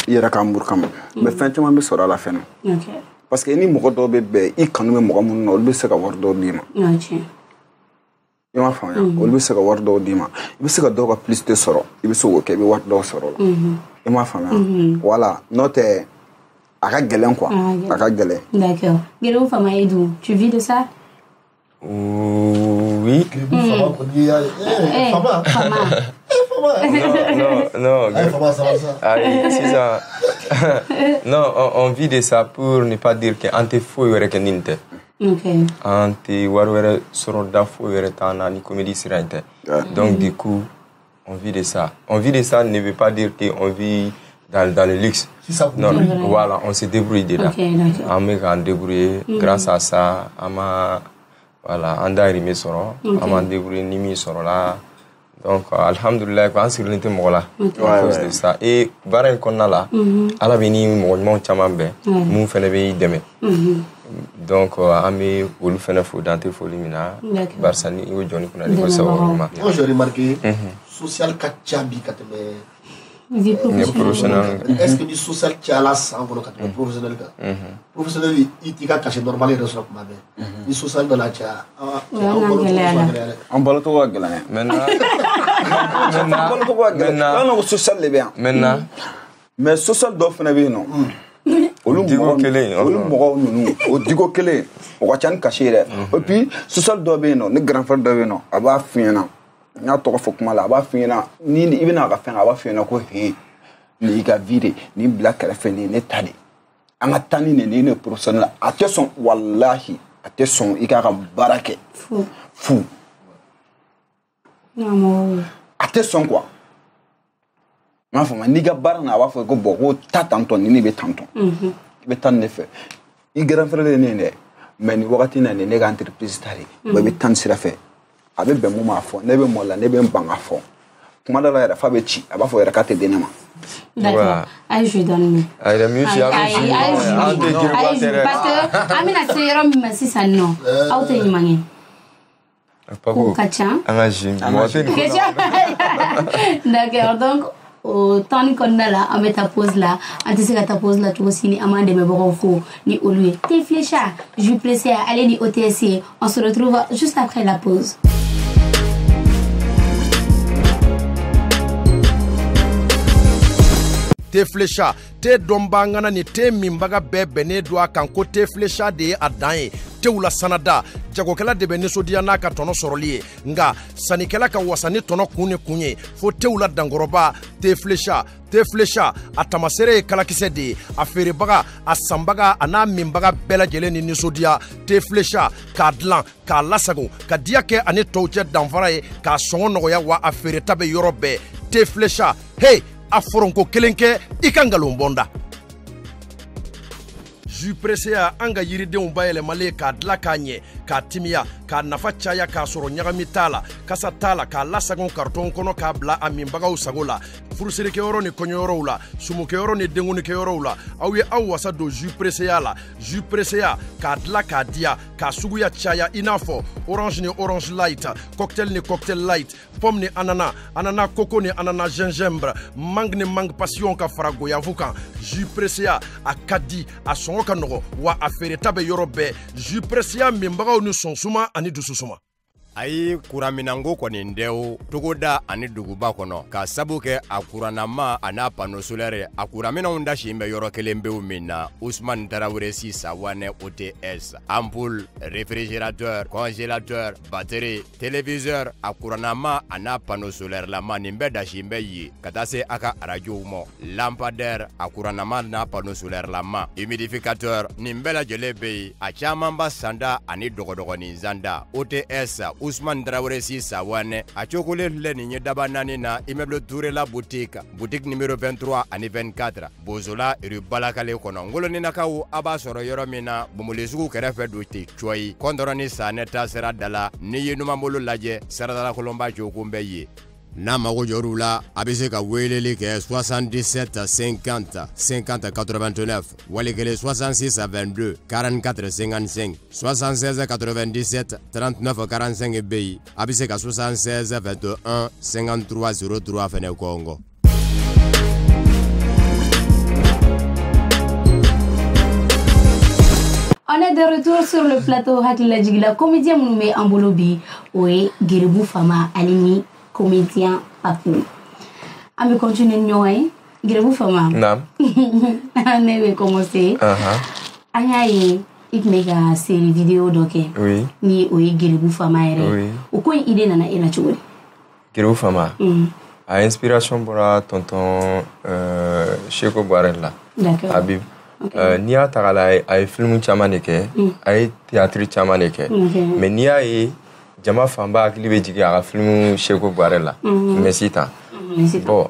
ira ka amour kama mais fentama me sorola fena OK parce que ni mo do be I kanu me mo mun no be se ka war do dima OK il m'a fait on be se ka war do dima be se ka do ka plus de soro il be so OK be war do sorola il m'a fait voilà note aka gelen quoi aka gelen d'accord gelo fama edu tu vis de ça? Oui. Non, on vit de ça pour ne pas dire que ante fou yere keninte. OK. Ante warwere soroda fou yere tana ni comédie sirante. Donc du coup, on vit de ça. On vit de ça ne veut pas dire qu'on vit dans le luxe. Non, voilà, on se débrouille de là. On m'a débrouillé grâce à ça, voilà, on a rimé soro, on a débrouillé nimi soro là. Donc, alhamdulillah, quand c'est l'unité mola, à cause de ça. Et barre qu'on a là, à la vini mon chamambe, mon fenebe deme. Donc, ami ou le fenefou dans tes folies mina, Barsani ou Johnny qu'on a dit ça. Moi, j'ai remarqué, social kachabi kateme. Vie professionnelle. Est-ce que du social tialas en volo kateme professionnel ka? Professionnel il ka caché normal et reçoit comme ben. Du social de la tia. On parle tout gala. Maintenant, non social les bien. Maintenant, mais social doit faire non. Olu digo kele, olu mogo nunu, o digo kele, o ka chan caché et puis social doit bien non, ne grand frère doit bien non, aba fiena. N'a to fo kuma la ba fiena ni ibina ka fen aba fiena ko he ni ga vide ni black refe ni ne tade anga tani ne ne professionnel attention wallahi attention ika ka barake fou non attention quoi ma fo ni ga barana ba fo ko bogo tatanto ni be tanto be tan ne fe I grand frère ne mais ni wakati na ne ga entreprise tari ba be tan sira fe abe be mo ma fo ne be mo la ne be mbanga fo kuma da la fa be chi aba fo era ka te denema d'accord ay je donne ay la musique parce que amina seyro mi si ça non auto ni mangi Pako kacha angaji d'accord donc au temps qu'on a là on met ta pause là anti ta pause là tu aussi ni amande me boko fo ni olué t'es flécha je pressé à aller ni OTC on se retrouve juste après la pause. Te flecha te dombangana ni te mimbaga bebe ne doa kan ko te flecha de adanye te wula sanada jagokela de be nisodia na ka tono soroliye nga sanikela ka wasani tono kunye fo te wula dangoroba te flecha atamasere kalakise de aferibaga asambaga ana mimbaga bela jele ni nisodia te flecha ka dlan ka lasago ka diake ani tawche danfara ka songo nogoya wa afere tabe yorobe te flecha hey aforonko kelenke ikangalon bonda ju pressé a anga yiridenw bayɛlɛmalen k'a dila k'a ɲɛ k'a timiya k'a nafa caya k'a sɔrɔ ɲagami t'a la kasa t'a la k'a lasagon karton kɔnɔ k'a bila a minbagaw sago la furusirikɛyɔrɔ ni kɔɲɔyɔrɔw la sumukɛyɔrɔ ni denkunikɛyɔrɔw la aw ye aw wasa don ju presseya la ju presseya k'a dila k'a diya k'a suguya caya i n'a fɔ orange ni orange light cocktail ni cocktail light pomme ni anana coco ni anana gingembre mangue ni mangue passion ka fara goyavu kan ju presseya a ka di a sɔngɔ ka nɔgɔ wa a feereta bɛ yɔrɔ bɛɛ ju presseya minbagaw ni sɔnsuma ani dususuma ayi kuraminango kɔni ndɛw togoda ani duguba kɔnɔ ka sabu kɛ a kuranama ana pano solaire a kuraminanw dasi bɛ yɔrɔ kelen bew min na Ousmane Traoré si Sawane OTS ampoule réfrigérateur congélateur batterie téléviseur a kuranama ana pano solaire lama nin bɛ dasi bɛ ye ka taa se a ka arajow ma lampadaire a kuranama na pano solaire lama humidificateur nin bɛɛ lajɛlen bɛ ye a caman ba sanda ani dɔgɔdɔgɔnin zanda OTS Ousmane Traoré si Sawane a cokolen filɛ nin ye daba naani na immeuble Touré la boutique numéro 23 ani 24 Bozola rue Balakale kɔnɔ ngoloninakaw a b'a sɔrɔ yɔrɔ min na Bomolisugu kɛrɛfɛ do te coyi kɔndɔrɔni sanɛ ta sera dala ni ye numanbolo lajɛ saradala kolonba jokun bɛ ye n'a mago jɔr'u la a bɛ se ka weleli kɛ 77 50 50 89 wali kelen 66 22 44 55 76 97 39 45 bɛ yen a bɛ se ka 76 21 53 03 fɛnɛ kɔngɔ. On est de retour sur le plateau Hakila Jigila. Comédien Mounoumé Ambolobi, oui, Guéribou Fama, Alimi, comédien Papou. On va continuer de nous, Guéribou Fama. Non. On va commencer. Anya ik mega série vidéo donc. Oui. Ni oui Guéribou Fama ere. Oui. Ou quoi idée nana ela chuguri? Guéribou Fama. A inspiration pour tonton Cheko Barella. D'accord. Habib. N'i y'a ta la a ye film caman de kɛ a ye théâtre caman de kɛ mais n'i y'a ye jama fanba hakili bɛ jigin a ka film Cheko Buwarɛ la Messi tan bon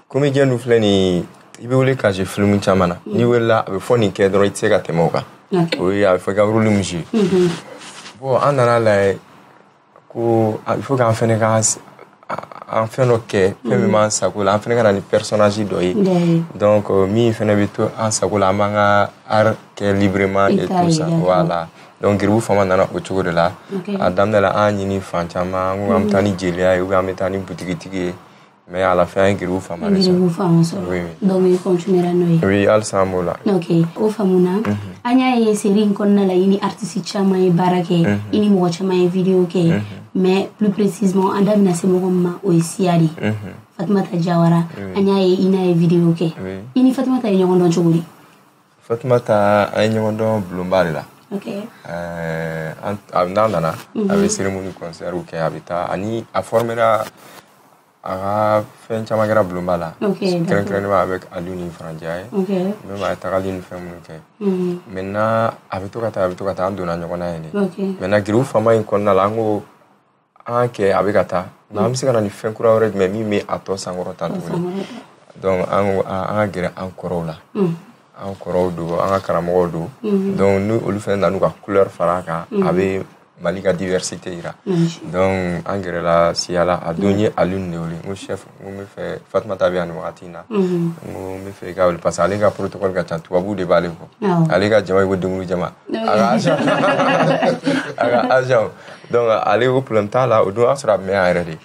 comédien dun filɛ nin i bɛ wele ka jouer film caman na n'i welela a bɛ fɔ nin kɛ dɔrɔn i tɛ se ka tɛmɛ o kan o ye a bɛ fɔ i ka rôle min jouer bon an nana lajɛ ko il faut k'an fɛnɛ ka an fɛn dɔ kɛ fɛn min b'an sago la an fɛnɛ ka na ni personnage dɔ ye donc min fɛnɛ bɛ to an sago la an b'an ka art kɛ librement et tout ça voilà donc Guéribou Fama nana o cogo de la a daminɛ la an ɲini fan caman an ko an bɛ taa ni jeliya ye ou bien an bɛ taa ni butigitigi ye mais à la fin an ye Guéribou Fama de sɔrɔ. Guéribou Fama sɔrɔ donc i continuera n'o ye. oui halisa an b'o la. ok o faamuna an y'a ye série in kɔnɔna la i ni artiste caman ye baara kɛ i ni mɔgɔ caman ye vidéo kɛ mais plus précisément an da bɛna se mɔgɔ min ma o ye Siya de Fatumata Jawara an y'a ye i n'a ye vidéo kɛ i ni Fatumata ye ɲɔgɔn dɔn cogo di? Fatumata an ye ɲɔgɔn dɔn bulonba de la. ok n'an nana a bɛ cérémonie concert kɛ a bɛ taa ani a formera a ka fɛn caman kɛra bulonba la kɛrɛnkɛrɛnnenya avec Aliou ni Farandiya ye même a ye tagali ni fɛn minnu kɛ maintenant a bɛ to ka taa an donna ɲɔgɔn na yen de maintenant Guéribou Fama in kɔnɔna la an ko an kɛ a bɛ ka taa nka an bɛ se ka na ni fɛn kura wɛrɛ jumɛn min bɛ a tɔ sankɔrɔ tan tuguni donc an ka gɛrɛ an kɔrɔw la an kɔrɔw don an ka karamɔgɔw don donc ni olu fɛnɛ nana n'u ka couleur fara kan a bɛ Mali ka diversité yira donc an gɛrɛla Siya la a don ye Aliou de wele n ko chef n ko n bɛ fɛ Fatumata bɛ yan nin wagati in na n ko n bɛ fɛ i ka wele parce que ale ka protocole ka ca tubabuw de b'ale kɔ ale ka jama ye ko dengulu jama a ka agent donc ale ko problème t'a la o don y'a sɔrɔ a bɛ mɛn yɛrɛ de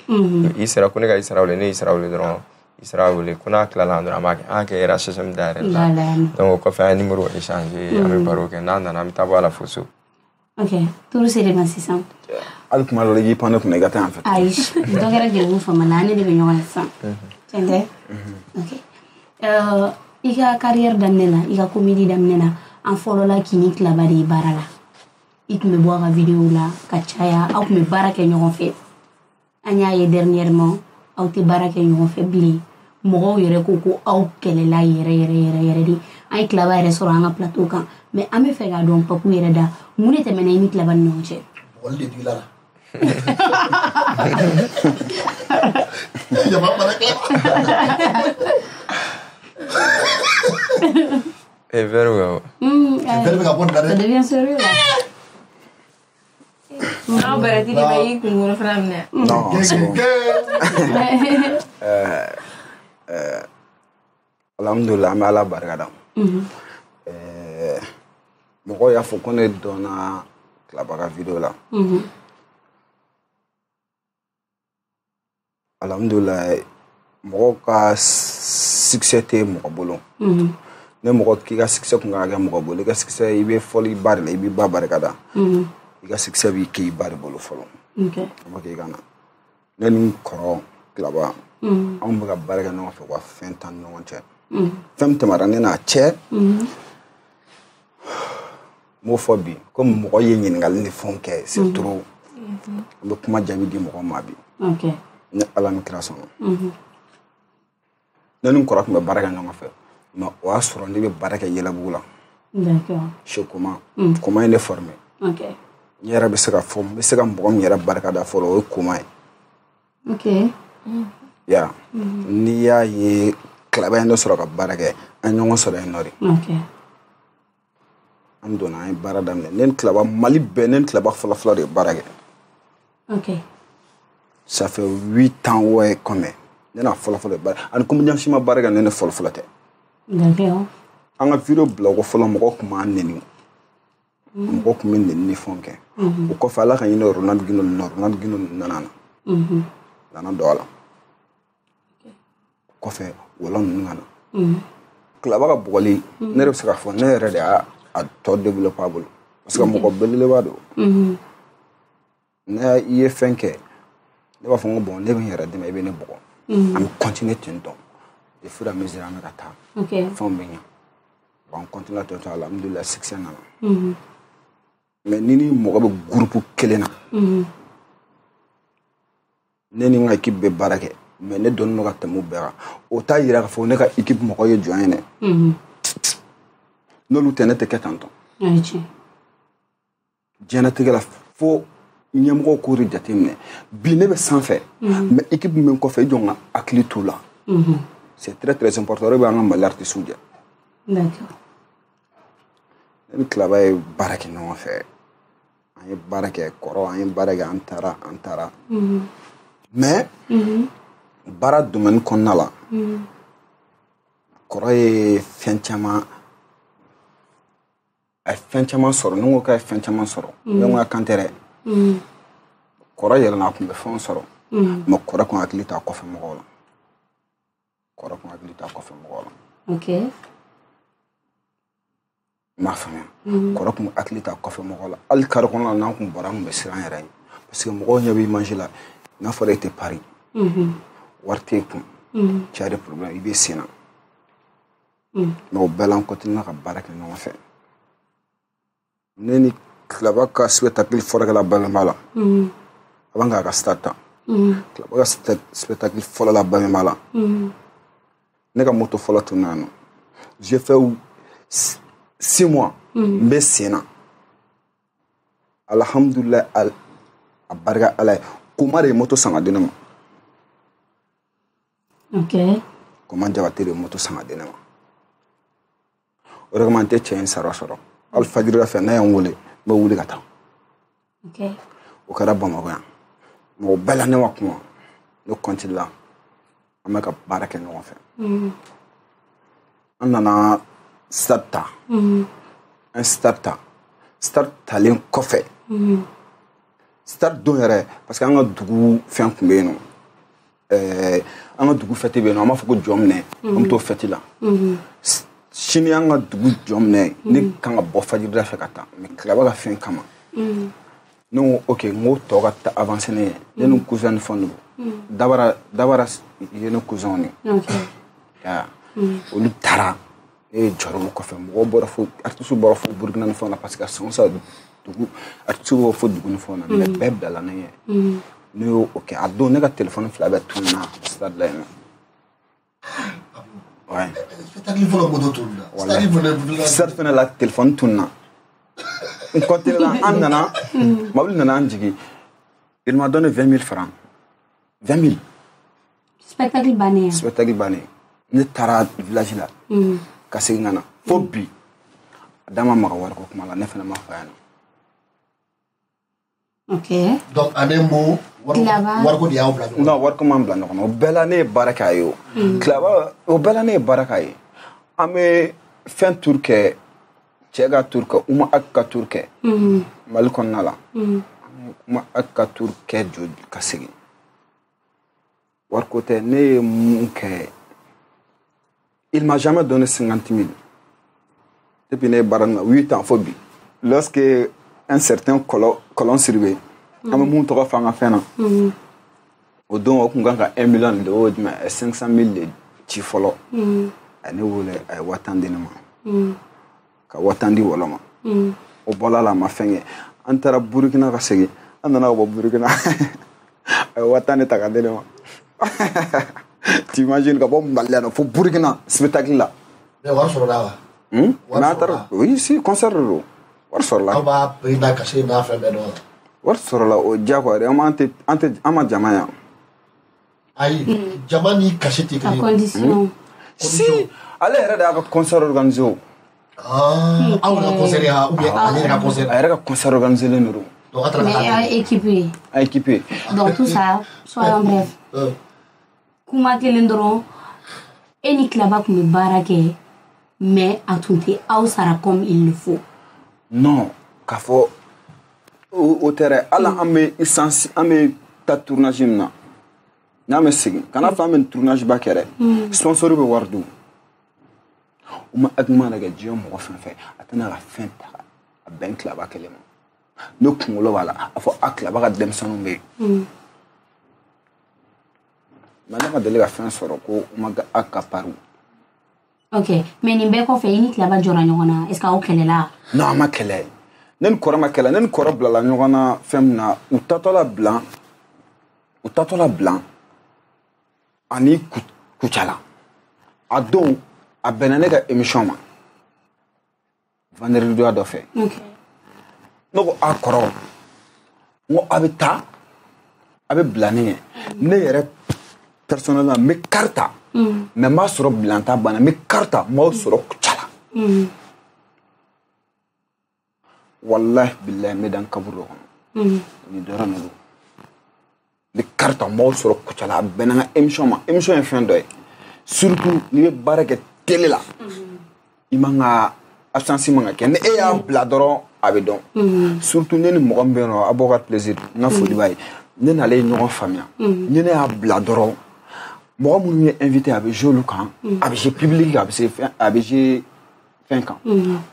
i sera ko ne ka i sara wele ne y'i sara wele dɔrɔn i sera wele ko n'a tilala dɔrɔn an b'a kɛ RHM da yɛrɛ la donc o kɔfɛ an ye numéro échanger an bɛ baro kɛ n'a nana an bɛ taa bɔ a la fo so. ok turu sere ma sisan hali kuma dɔ la i k'i pan ne kunna i ka taa yan fɛ ayi dɔ kɛra Guéribou Fama la ne de bɛ ɲɔgɔn na sisan tiɲɛ tɛ ok i ka carrière daminɛ la i ka comédie daminɛ la an fɔlɔla k'i ni Tilaba de ye baara la i tun bɛ bɔ a ka vidéo la ka caya aw tun bɛ baara kɛ ɲɔgɔn fɛ an y'a ye dernièrement aw tɛ baara kɛ ɲɔgɔn fɛ bilen mɔgɔw yɛrɛ ko aw kɛlɛla yɛrɛ de an ye Tilaba yɛrɛ sɔrɔ an ka plateau kan mais an bɛ fɛ k'a dɔn Papu yɛrɛ da mun de tɛmɛna i ni Tilaba ni ɲɔgɔn cɛ? Bɔgɔli de digila la. Very well. Ça devient sérieux là. Non, bah, tu vas y courir frère. Non, alhamdulillah an bɛ Ala barika da mɔgɔw y'a fɔ ko ne dɔnna Tilaba ka vidéo la alhamdulillah mɔgɔw ka succès tɛ mɔgɔ bolo ne mɔgɔ k'i ka succès kun ka kɛ mɔgɔ bolo i ka succès i bɛ fɔli ba de la i b'i ba barika da i ka succès b'i kɛ i ba de bolo fɔlɔ k'i ka na ne ni n kɔrɔ tilaba anw bɛ ka baara kɛ ɲɔgɔn fɛ wa fɛn t'an ni ɲɔgɔn cɛ fɛn min tɛmɛra ne n'a cɛ n b'o fɔ bi komi mɔgɔ ye ɲininkali ni fɛnw kɛ c'est trop n bɛ kuma jaabi di mɔgɔ ma bi ni ala ni kira sɔnna ne ni n kɔrɔ tun bɛ baara kɛ ɲɔgɔn fɛ mais o y'a sɔrɔ ne bɛ baara kɛ Yɛlɛbugu la chez Koma Koma ye ne formé n yɛrɛ bɛ se ka fɔ n bɛ se ka mɔgɔ min yɛrɛ barika da fɔlɔ o ye Koma ye ya n'i y'a ye tilaba ye ne sɔrɔ ka baara kɛ an ɲɔgɔn sɔrɔ yen nɔ de an donna an ye baara daminɛ ne ni tilaba Mali bɛɛ ne ni tilaba fɔlɔ-fɔlɔ de ye baara kɛ ça fait 8 ans ouais comme ne n'a fɔlɔ-fɔlɔ baara ani comédien si ma baara kɛ ne fɔlɔ-fɔlɔ tɛ an ka vidéo bila ko fɔlɔ mɔgɔ tun b'an nɛni mɔgɔ tun bɛ nɛni ni fɛnw kɛ o kɔfɛ ala ka ɲinɛ Ronald Guino nana nana don a la kɔfɛ wala ninnu ka na tilaba ka bugɔli ne yɛrɛ bɛ se k'a fɔ ne yɛrɛ de y'a tɔ développé a bolo parce que mɔgɔ belebeleba don ne ye fɛn kɛ ne b'a fɔ n ko bon ne bɛ n yɛrɛ dɛmɛ i bɛ ne bugɔ an bɛ continuer ten tɔ de fur et à mesure an bɛ ka taa fɛnw bɛ ɲɛ bon an continue ten tɔ alhamdulilayi succès nana mais ni mɔgɔ bɛ groupe kelen na ne ni n ka équipe bɛ baara kɛ mais ne dɔnnen don ka tɛmɛ u bɛɛ kan o t'a yira k'a fɔ ne ka équipe mɔgɔ ye jɔn ye dɛ n'olu tɛ ne tɛ kɛ tan tɔ diɲɛlatigɛ la fo ɲɛmɔgɔw k'o de jateminɛ bi ne bɛ sanfɛ mais équipe min bɛ n kɔfɛ i jɔ n ka hakili t'u la c'est très très important o de b'an ka Mali artistes jɛ ne ni tilaba ye baara kɛ ɲɔgɔn fɛ an ye baara kɛ kɔrɔ an ye baara kɛ an taara mais baara domaine kɔnɔna la kɔrɔ ye fɛn caman a ye fɛn caman sɔrɔ ni n ko k'a ye fɛn caman sɔrɔ ne ko a kan tɛ dɛ kɔrɔ yɛlɛnna a tun bɛ fɛnw sɔrɔ mais kɔrɔ tun hakili t'a kɔfɛ mɔgɔw la n m'a faamuya kɔrɔ tun hakili t'a kɔfɛ mɔgɔw la hali kari kɔnɔna la n'an tun bɔra an tun bɛ siran an yɛrɛ ye parce que mɔgɔw ɲɛ bɛ image la n'a fɔra e tɛ Paris wari t'e kun tu as des problèmes i bɛ sen na mais o bɛɛ la an continue ka baara kɛ ɲɔgɔn fɛ ne ni tilaba ka spectacle fɔlɔkɛla Bamɛnba la a b'an k'a ka stade ta tilaba ka spectacle fɔlɔ la Bamɛnba la ne ka moto fɔlɔ tununa yan nɔ j'ai fait 6 mois n bɛ sen na alhamdulilayi a barika ala ye Koma de ye moto san ka di ne ma Koma Jabate de ye moto san ka di ne ma o de kama n tɛ cɛ in sara sɔrɔ hali fajiri fɛ n'a ye n wele n bɛ wuli ka taa o kɛra Bamakɔ yan mais o bɛɛ la ne ma kuma ne continue la an bɛ ka baara kɛ ɲɔgɔn fɛ an nana stade ta an stade talen kɔfɛ stade don yɛrɛ parce que an ka dugu fɛn tun bɛ yen nɔ an ka dugu fɛti bɛ yen nɔ an b'a fɔ ko jɔn minɛ an bɛ t'o fɛti la sini an ka dugu jɔn minɛ ne kan ka bɔ fajirida fɛ ka taa mais tilaba ka fɛn kama ne ko ok n ko tɔ ka taa avancer ne ye ne ni cousin ni fɛn de don dabara ye ne cousin de olu taara ne ye jɔrɔ olu kɔfɛ mɔgɔw bɔra fo artistes bɔra fo Burukina ni fɛnw na parce que a sɔn sa dugu artistes bɔra fo dugu ni fɛnw na mais bɛɛ bilala ne ye ne y'o kɛ a don ne ka téléphone fila bɛɛ tununa stade la yen nɔ spectacle fɔlɔ moto tununa stade fɛnɛ la téléphone tununa n continue la an nana mobili nana an jigi il m'a donné 20 000 francs 20 000 spectacle bannen ne taara village la ka segin ka na fo bi a da ma maga wariko kuma la ne fɛnɛ ma fa yan donc en un mot wariko de y'aw bila ɲɔgɔn non wariko m'an bila ɲɔgɔn na o bɛɛ la ne ye baara kɛ a ye o tilaba o bɛɛ la ne ye baara kɛ a ye an bɛ fɛn tour kɛ cɛ ka tour kɛ Uma Ak ka tour kɛ Mali kɔnɔna la Uma Ak ka tour kɛ jɔ ka segin wariko tɛ ne ye mun kɛ il m'a jamais donné 50 000 depuis ne ye baara na 8 ans fo bi lorsque un certain colon Siribe an bɛ mun tɔgɔ fɔ an ka fɛn na o don o kun kan ka 1 million de o jumɛn 500,000 de ci fɔlɔ a ne wele a ye 10 di ne ma ka 10 di wɔlɔ ma o bɔla la a ma fɛn kɛ an taara Burukina ka segin an nana ka bɔ Burukina a ye 10 de ta ka di ne ma t'imagines ka bɔ Mali la fo Burukina spectacle la mais wari sɔrɔla wa n'a taara oui si concert do wari sɔrɔla aw b'a prix n'a cachet n'a fɛn bɛɛ dɔn wari sɔrɔla o diyagoya de an ma jama yan ayi jama ni cachet tɛ kelen condition si ale yɛrɛ de y'a ka concert organisé o aw ka concert ya ou bien ale yɛrɛ ka concert a yɛrɛ ka concert organisé len do donc a taara mais équipé donc tout ça soyons bref kuma kelen dɔrɔn e ni tilaba tun bɛ baara kɛ mais a tun tɛ aw sara comme il le faut non k'a fɔ o tɛ dɛ hali an bɛ essence an bɛ taa tournage min na n'an bɛ segin kana fɔ an bɛ tournage ba kɛ dɛ sponsor bɛ wari di o ma hakilima lajɛ diɲɛ mɔgɔ fɛn fɛn a tɛna ka fɛn ta a bɛn tilaba kelen ma ne kunkolo b'a la a fɔ a tilaba ka denmisɛnninw bɛ yen mais ne ma deli ka fɛn sɔrɔ ko ma a ka pariw ok mais nin bɛɛ kɔfɛ i ni tilaba jɔra ɲɔgɔn na est ce que aw kɛlɛla non a ma kɛlɛ ne ni kɔrɔ ma kɛlɛ ne ni kɔrɔ bilala ɲɔgɔn na fɛn min na u tatɔla bilan ani kucala a don a bɛnna ne ka émission ma vendredi dɔ fɛ ne ko a kɔrɔ n ko a bɛ taa a bɛ bila ne ɲɛ ne yɛrɛ personnellement n bɛ karita mais n b'a sɔrɔ bilanta banna n bɛ karita n b'aw sɔrɔ kucala wallahi billahi n bɛ dan kaburu dɔ kɔnɔ ni dɔrɔn de don n bɛ karita n b'aw sɔrɔ kucala a bɛnna n ka émission ma émission ye fɛn dɔ ye surtout n'i bɛ baara kɛ télé la i man ka absence man ka kɛ ni e y'a bila dɔrɔn a bɛ dɔn surtout ne ni mɔgɔ min bɛ yen nɔ a b'aw ka plaisir n ka foli b'a ye ne n'ale ye ɲɔgɔn faamuya ni ne y'a bila dɔrɔn mɔgɔ minnu ye invité a bɛ jouer olu kan a bɛ jouer public a bɛ jouer fɛn kan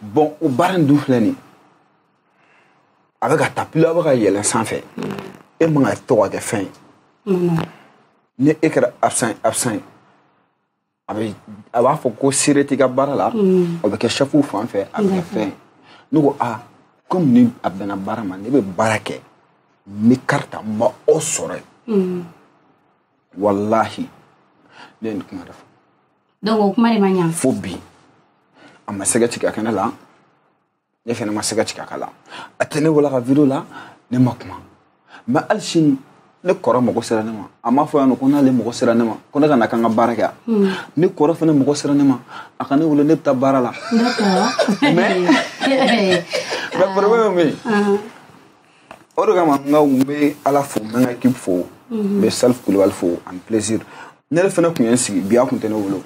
bon o baara in dun filɛ nin a bɛ ka taa pile a bɛ ka yɛlɛn sanfɛ e man ka to ka kɛ fɛn ye ni e kɛra absent ye a b'a fɔ ko seere t'i ka baara la o bɛ kɛ chef fan fɛ a bɛ kɛ fɛn ye ne ko comme ni a bɛnna baara ma ne bɛ baara kɛ ni karita n ma o sɔrɔ yen wallahi ne ye nin kuma de fɔ donc o kuma de ma ɲa fo bi a ma sɛgɛ tigɛ a kɛ ne la ne fɛnɛ ma sɛgɛ tigɛ a ka la a tɛ ne wala ka video la ne ma kuma mais hali sini ne kɔrɔ mɔgɔ sera ne ma a m'a fɔ yan nɔ ko n'ale mɔgɔ sera ne ma ko ne ka na kan ka baara kɛ ne kɔrɔ fɛnɛ mɔgɔ sera ne ma a ka ne wele ne bɛ taa baara la mais problème min o de kama n bɛ ala fo n bɛ n ka équipe fo n bɛ Salif Kulibali fo ani plaisir ne yɛrɛ fɛnɛ tun ye n sigi bi a tun tɛ ne wolo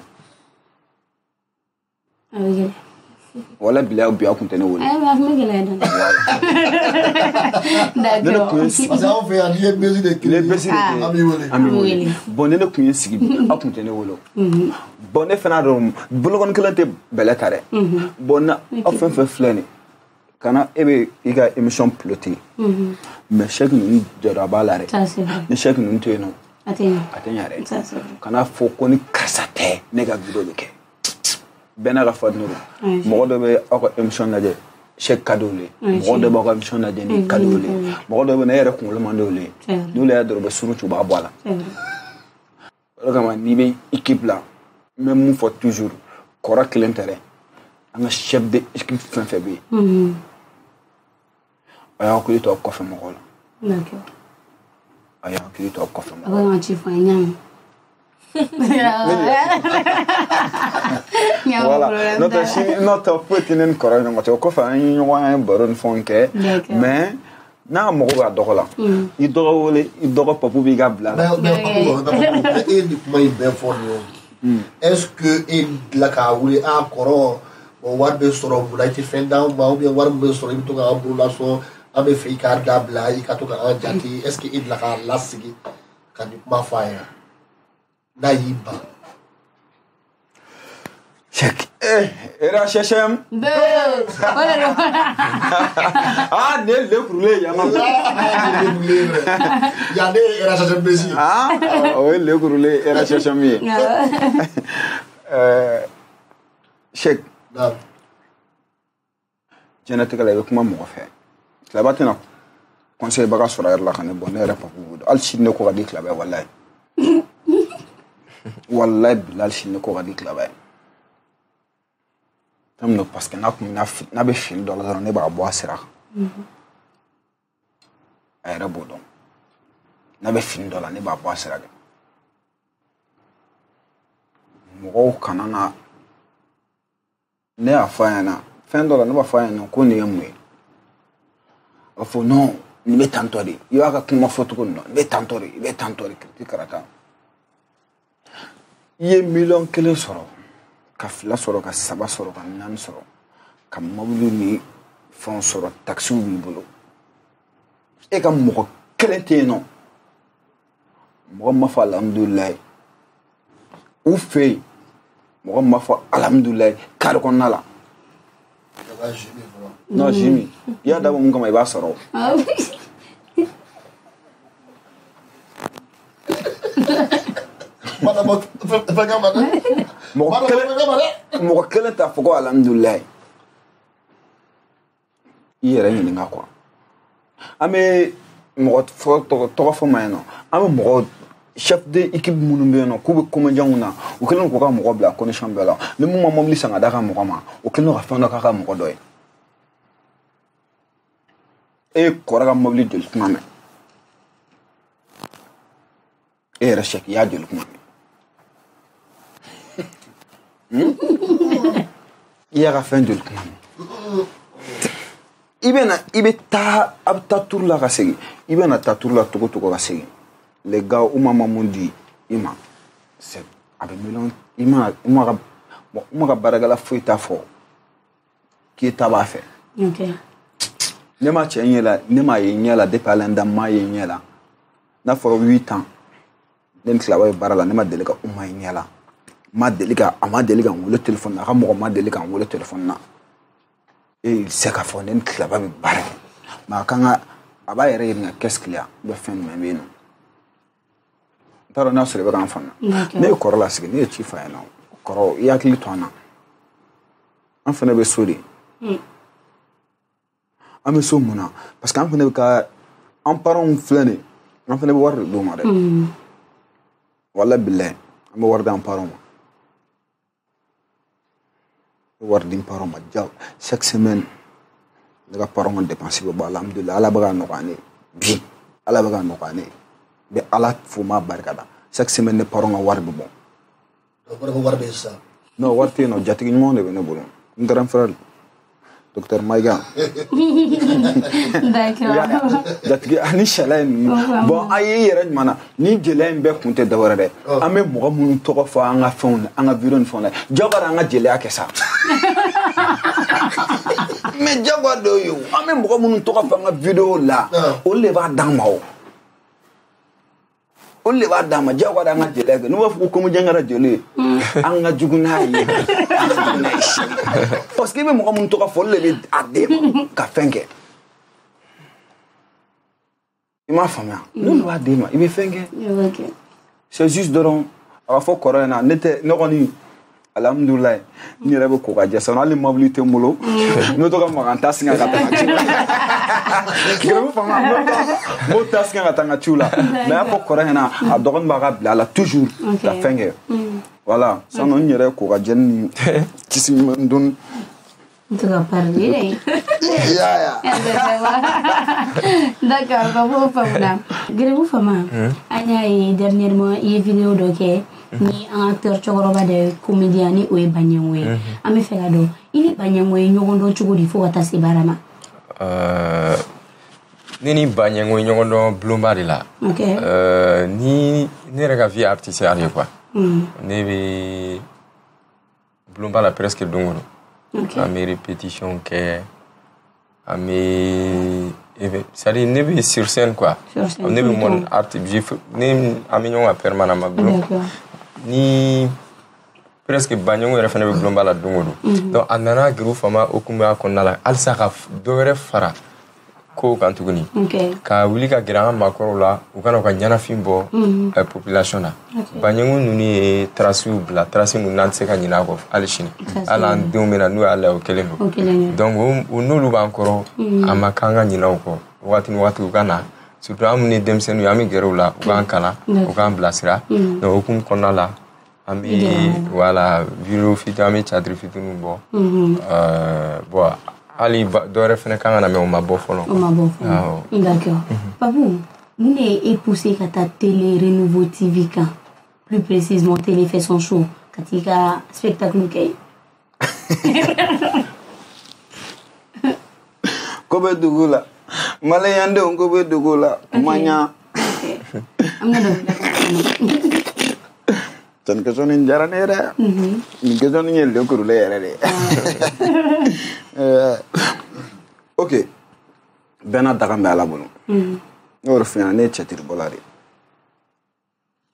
wala bila bi a tun tɛ ne wolo parce que aw fɛ yan n'i ye besi de kelen an b'i wele bon ne tun ye n sigi bi a tun tɛ ne wolo bon ne fɛnɛ dɔn bolokɔni kelen tɛ bɛlɛ ta dɛ bon na aw fɛn fɛn filɛ nin kana e bɛ i ka émission piloter mais chèque ninnu jɔda b'a la dɛ ni chèque ninnu tɛ yen nɔ a tɛ ɲa dɛ kana fɔ ko ni karisa tɛ ne ka video bɛ kɛ bɛɛ n'a ka fadunu don mɔgɔ dɔ bɛ aw ka émission lajɛ chèque ka di olu ye mɔgɔ dɔ b'aw ka émission lajɛ ni ka di olu ye mɔgɔ dɔ bɛ ne yɛrɛ kunkolo man di olu ye n'olu y'a dɔrɔn u bɛ surun ci u b'a bɔ a la o de kama n'i bɛ équipe la n bɛ mun fɔ toujours kɔrɔ kelen tɛ dɛ an ka chef de équipe fɛn fɛn bɛ yen a y'a hakili to aw kɔfɛ mɔgɔw la a y'a hakili to aw kɔfɛ mɔgɔw la a bɛ ka ci fɔ an ye voilà n'o tɛ foyi tɛ ne ni kɔrɔ ɲɔgɔn cɛ o kɔfɛ an ye ɲɔgɔn an ye baro ni fɛnw kɛ mais n'a mago b'a dɔgɔ la i dɔgɔ wele i dɔgɔ papu b'i ka bila la e ni kuma in bɛɛ fɔ nin ye est ce que e dilan k'a wele a kɔrɔ wari bɛ sɔrɔ mun na i tɛ fɛn d'an ma ou bien wari min bɛ sɔrɔ i bɛ to k'an bolo lasɔn an bɛ fɛ i k'a dabila i ka to k'an jate est ce que e dilan k'a lasigi ka nin kuma fɔ a ye n'a y'i ban e RHM. Ah, le brûlé, il y a des RHM Bézi. Ah, oui, le brûlé, RHM. Cheikh. Jɛnɛtigɛ la i bɛ kuma mɔgɔ fɛ tilaba tɛna conseil baga sɔrɔ yɛrɛ la ka ne bɔ ne yɛrɛ papu bolo hali sini ne ko ka di tilaba ye walayi walayi bila hali sini ne ko ka di tilaba ye fɛn min don parce que n'a bɛ fini dɔ la dɔrɔn ne b'a bɔ a sira kan a yɛrɛ b'o dɔn n'a bɛ fini dɔ la ne b'a bɔ a sira kan mɔgɔw kana na ne y'a fɔ a ɲɛna fɛn dɔ la ne b'a fɔ a ɲɛna ko nin ye mun ye a b'a fɔ non nin bɛ tantɔ de i b'a ka kuma fɔ cogo min na nin bɛ tantɔ de i bɛ tantɔ de kiriti karata i ye 1,000,000 sɔrɔ ka 2 sɔrɔ ka 3 sɔrɔ ka 4 sɔrɔ ka mobili ni fɛnw sɔrɔ taxiw b'i bolo e ka mɔgɔ kelen tɛ yen nɔ mɔgɔ ma fɔ alhamdulilayi u fɛ yen mɔgɔ ma fɔ alhamdulilayi kari kɔnɔna la non Jimmy i y'a dabɔ mun kama i b'a sɔrɔ mɔgɔ kelen t'a fɔ ko alhamdulilayi i yɛrɛ ɲininka quoi an bɛ mɔgɔ tɔgɔ fɔ ma yen nɔ an bɛ mɔgɔ chef de équipe minnu bɛ yen nɔ k'u bɛ comédienw na u kɛlen k'u ka mɔgɔ bila condition bɛɛ la ni mun ma mobili san ka d'a ka mɔgɔ ma u kɛlen ka fɛn dɔ k'a ka mɔgɔ dɔ ye e ye kɔrɔ ka mobili joli kuma mɛn e yɛrɛ Cheikh i y'a joli kuma mɛn i y'a ka fɛn joli kuma mɛn i bɛ taa a bɛ taa turu la ka segin i bɛ na taa turu la togo togo ka segin les gars u ma mun di i ma a bɛ miliyɔn i ma ka baarakɛla foyi t'a fɔ k'i ta b'a fɛ ne ma cɛ ɲɛ la ne ma ye ɲɛ la depuis alenda ma ye ɲɛ la n'a fɔra 8 ans ne ni tilaba ye baara la ne ma deli ka u ma ye ɲɛ la a ma deli ka n wele téléphone na a ka mɔgɔ ma deli ka n wele téléphone na il sait k'a fɔ ne ni tilaba bɛ baara kɛ mais a kan ka a b'a yɛrɛ ɲininka qu'est-ce qu'il y a bɛ fɛn jumɛn bɛ yen nɔ n t'a dɔn n'a sɔrɔ i bɛ k'an faamuya ne ye kɔrɔ lasigi ne ye ci f'a ɲɛna kɔrɔ i hakili to an na an fana bɛ so de an bɛ so mun na parce que an fana bɛ ka an parents filɛ nin an fana bɛ wari de d'u ma dɛ wala bilayi an bɛ wari d'an parents ma wari di n parents ma ja chaque semaine ne ka parents ka dépense bɛ bɔ alhamdulilayi ala bɛ ka nɔgɔya ne ye bi ala bɛ ka nɔgɔya ne ye bɛ ala fo m'a barika da chaque semaine ne parents ka wari bɛ bɔ wari bɛ sisan non wari tɛ yen nɔ jatigi ɲuman de bɛ ne bolo n grand frère docteur Maïga jatigi ani sɛlɛ ye ninnu bon a ye yɛrɛ ɲuman na ni jeliya in bɛɛ kun tɛ dɔwɛrɛ dɛ an bɛ mɔgɔ minnu tɔgɔ fɔ an ka fɛnw na an ka video ni fɛnw na jagoya an ka jeliya kɛ sa mais jagoya dɔw ye an bɛ mɔgɔ minnu tɔgɔ fɔ an ka video la olu de b'a d'an ma o olu de b'a d'an ma jagoya an ka jeliya kɛ n'u b'a fɔ ko comédien kɛra jeli ye an ka jugu n'a ye parce que i bɛ mɔgɔ minnu tɔgɔ fɔ olu de bɛ a d'e ma ka fɛn kɛ i m'a faamuya n'olu b'a d'e ma i bɛ fɛn kɛ c'est juste dɔrɔn a b'a fɔ kɔrɔ in na ne kɔni alhamdulilayi n yɛrɛ bɛ ko ka jɛ sisan hali mobili tɛ n bolo n'o tɔgɔ makan ta singa ka taa n ka ciw la gɛrɛbu fanga m'o ta singa ka taa n ka ciw la mais a y'a fɔ kɔrɔ in na a dɔgɔnin b'a ka bila a la toujours ka fɛn kɛ voilà sinon n yɛrɛ ko ka jɛ ni kisi ɲuman don D'accord, Babo Fama. Grébu Fama, Anya est dernièrement une vidéo de ni un acteur Chokoroba de comédien ni ou Banyangwe. Ame Ferrado, il est Banyangwe, Yogondo Chuguri Fogatasi Barama. Ni Banyangwe, Yogondo Blumbarilla. Ok. Ni rega vie artisanale quoi. Ni Blumbala presque dongono. À mes répétitions que à mes c'est-à-dire ne be sur scène quoi ne be mon art ni amignon à permanent ni presque baɲɔgɔn yɛrɛ fana bɛ gulon b'a la don o don donc a nana gɛrɛw fama okumu kɔnɔna la halisa ka dɔ wɛrɛ fara kow kan tuguni ka wuli ka gɛrɛ an ka maakɔrɔw la u kana u ka ɲɛnafin bɔ population na baɲɔgɔn ninnu ye tarasiw bila tarasi minnu n'an tɛ se ka ɲinɛ a kɔ hali sini hali an denw bɛ na n'u y'a lajɛ o kelen don donc n'olu b'an kɔrɔ a ma k'an ka ɲinɛ o kɔ waati ni waati u ka na surtout an minnu ye denmisɛnninw ye an bɛ gɛrɛ u la u k'an kalan u k'an bilasira donc okumu kɔnɔna la an bɛ voilà vidéo fitinin an bɛ cadre fitininw bɔ bon hali dɔ wɛrɛ fana kan ka na mɛ o ma bɔ fɔlɔ. O ma bɔ fɔlɔ. D'accord. Papou, mun de poussé ka taa télé Renouveau TV kan plus précisément télé fait son show ka t'i ka spectacle kɛ yen. Ko bɛ dugu la maliyɛn denw ko bɛ dugu la kuma ɲa. An bɛ dɔn. Tan question ni diyara ne yɛrɛ. Nin question ni yɛlɛlen kurulen yɛrɛ de. Ok bɛɛ n'a daga bɛ Ala bolo. Ne y'o f'i ɲɛna ne ye cɛtiribɔla de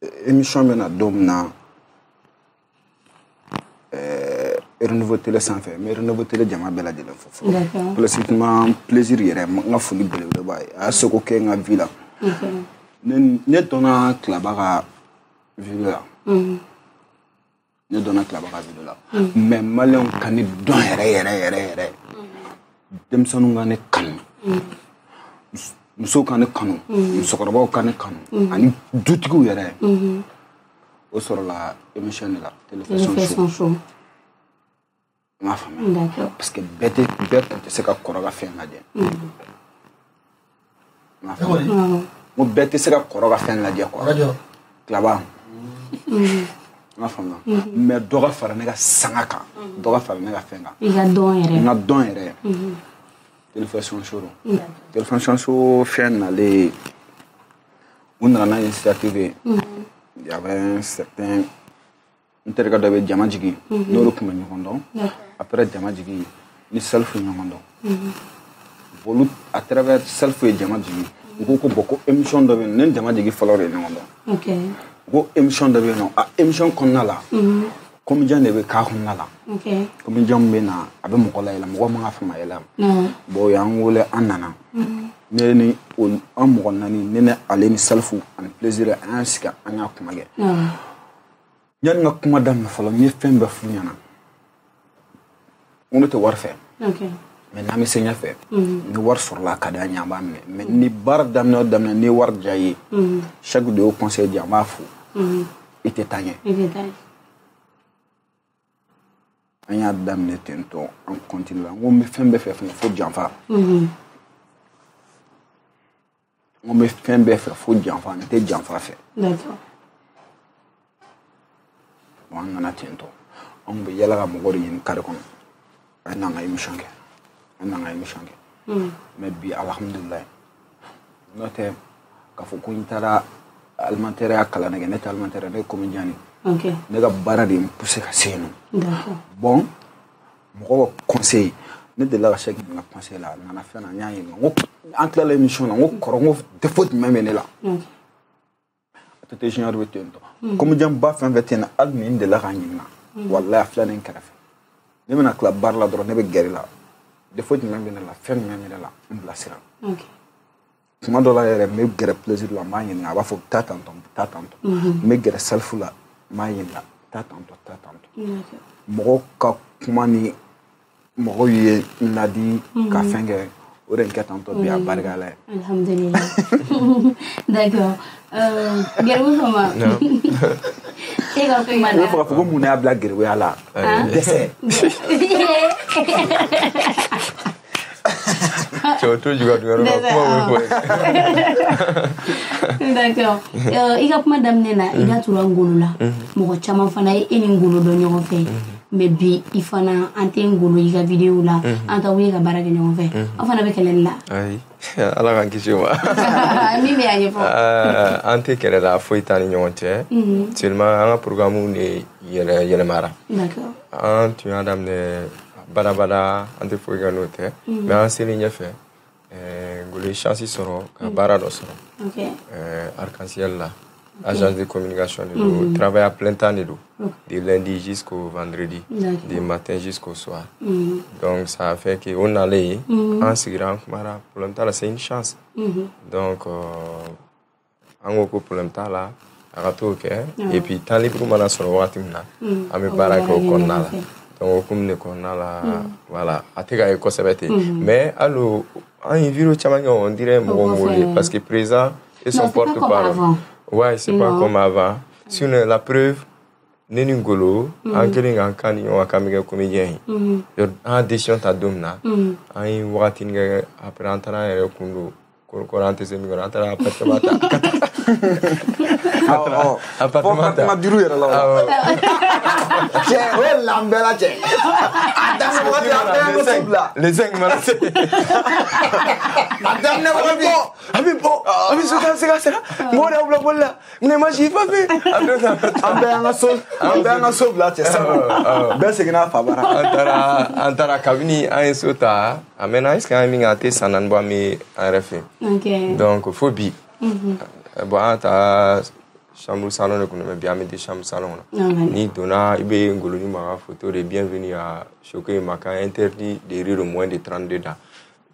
ye. Émission bɛ na don min na Renouveau Télé sanfɛ mais Renouveau Télé jama bɛɛ lajɛlen fo fɔlɔ. Précisément plaisir yɛrɛ n ka foli belebeleba ye a y'a seko kɛ n ka vie la. Ne donna Tilaba ka vie la. Ne donna Tilaba ka vie la. Mais maliyɛnw ka ne dɔn yɛrɛ. Denmisɛnninw ka ne kanu. Musow ka ne kanu. Musokɔrɔbaw ka ne kanu. Ani dutigiw yɛrɛ. O sɔrɔla émission de la télévision show. I m'a faamuya. Parce que bɛɛ tun tɛ se ka kɔrɔ ka fɛn lajɛ. I m'a faamuya. N ko bɛɛ tɛ se ka kɔrɔ ka fɛn lajɛ quoi. Tilaba. I m'a faamuya. Mais dɔ ka fara ne ka sanga kan. Dɔ ka fara ne ka fɛn kan. I ka dɔn yɛrɛ. N ka dɔn yɛrɛ. Télévision show. Télévision show fɛn nalen u nana initiative ye. Il y avait un certain n terikɛ dɔ bɛ jama jigi n'olu tun bɛ ɲɔgɔn dɔn après jama jigi ni self ye ɲɔgɔn dɔn olu à travers self ye jama jigi u ko bon ko émission dɔ bɛ yen ne jama jigi fɔlɔ de ye ɲɔgɔn dɔn u ko émission dɔ bɛ yen nɔ a émission kɔnɔna la comédien de bɛ k'a kɔnɔna la comédien bɛ na a bɛ mɔgɔ layɛlɛn mɔgɔ man ka fama yɛlɛma bon o y'an wele an nana ne ni an mɔgɔ naani ne ni ale ni self ani plaisir an y'an sigi an y'a kuma kɛ yani ka kuma daminɛ fɔlɔ n ye fɛn bɛɛ f'u ɲɛna n ko ne tɛ wari fɛ mais n'an bɛ se ɲɛfɛ ni wari sɔrɔla a ka di an ye an b'a minɛ mais ni baara daminɛ o daminɛ ni ye wari diya ye chaque de y'o conseil di an b'a fo i tɛ taa ɲɛ an y'a daminɛ ten tɔ an continue la n ko n bɛ fɛn bɛɛ fɛ fo janfa n ko n bɛ fɛn bɛɛ fɛ fo janfa n tɛ janfa fɛ an nana ten tɔ an bɛ yala ka mɔgɔ de ɲini kare kɔnɔ an n'an ka émission kɛ mais bi alhamdulilayi n'o tɛ k'a fɔ ko n taara alimentaire ya kalan ne tɛ alimentaire ne ye comédien de ne ka baara de ye n poussé ka se yen nɔ bon mɔgɔ ka conseil ne delila ka chèque min ka conseil la a nana fɛn na n y'a ɲininka n ko an tilala émission na n ko kɔrɔ n ko défaut jumɛn bɛ ne la a tɛ junior bɛ ten tɔ comédien ba fɛn fɛn tɛ na hali ni n delila k'a ɲininka walayi a filɛ ne kɛrɛfɛ ne bɛna tila baara la dɔrɔn ne bɛ gɛrɛ la défaut jumɛn bɛ ne la fɛn jumɛn bɛ ne la n bilasira tuma dɔ la yɛrɛ n bɛ gɛrɛ plaisir la n b'a ɲininka a b'a fɔ taa tantɔ n bɛ gɛrɛ self la n b'a ɲininka taa tantɔ mɔgɔw ka kuma ni mɔgɔw ye n ladi ka fɛn kɛ o de kɛ tantɔ bi a barika la ye alhamdulillah d'accord gɛrɛbu fama e ka kuma na ne fɔ ka fɔ ko mun y'a bila gɛrɛbuya la dɛsɛ cɛw juga duyɔrɔ la kuma bɛ fɔ d'accord i ka kuma daminɛ na i da tura ngolo la mɔgɔ caman fana ye e ni ngolo dɔn ɲɔgɔn fɛ mais bi i fana an tɛ ngolo i ka vidéo la an t'a wuli ka baara kɛ ɲɔgɔn fɛ an fana bɛ kɛlɛli la ayi ala k'an kisi o ma min bɛ yan ɲɛfɔ an tɛ kɛlɛ la foyi t'an ni ɲɔgɔn cɛ seulement an ka programme de yɛlɛmara an tun y'a daminɛ badabada an tɛ foyi kɛ n'o tɛ mais an selen ɲɛfɛ ngolo ye chance sɔrɔ ka baara dɔ sɔrɔ arc-en-ciel la Agence de communication de l'eau. Travaille à plein temps de l'eau. De lundi jusqu'au vendredi. Du matin jusqu'au soir. Donc ça a fait qu'on allait en Sigra, pour le temps là, c'est une chance. Donc, en gros, pour le temps là, et puis tant libre qu'on a sur le watimna, à me barraque au cornala. Donc, comme le cornala, voilà, à te conserver. Mais alors, en viro on dirait parce que présent et son porte-parole. Ouais, c'est pas comme avant. Si on a la preuve, Nenungolo, en quelqu'un en cani ou en caméra comédien, en décision ta domna, en watinga après entrer et kundo. Korante se mi rantara appartamento. Appartamento duru era la. C'è quella bella c'è. Adesso guardiamo subla. Le zeng ma se. Madame ne va pas. Abi suka sega. Mora bla bla. Ne ma ji fa be. Ambanga subla c'è sa. Bese gina fabara. Antara kabini ay sota. Amena iska mi ngate sanan bo mi RF. Okay. Donc, phobie. Bon, ta chambre salon, on a bien mis des chambres salon. Ni donna, il y a une photo de bienvenue à Choqué Maka interdit de rire au moins de 32 ans.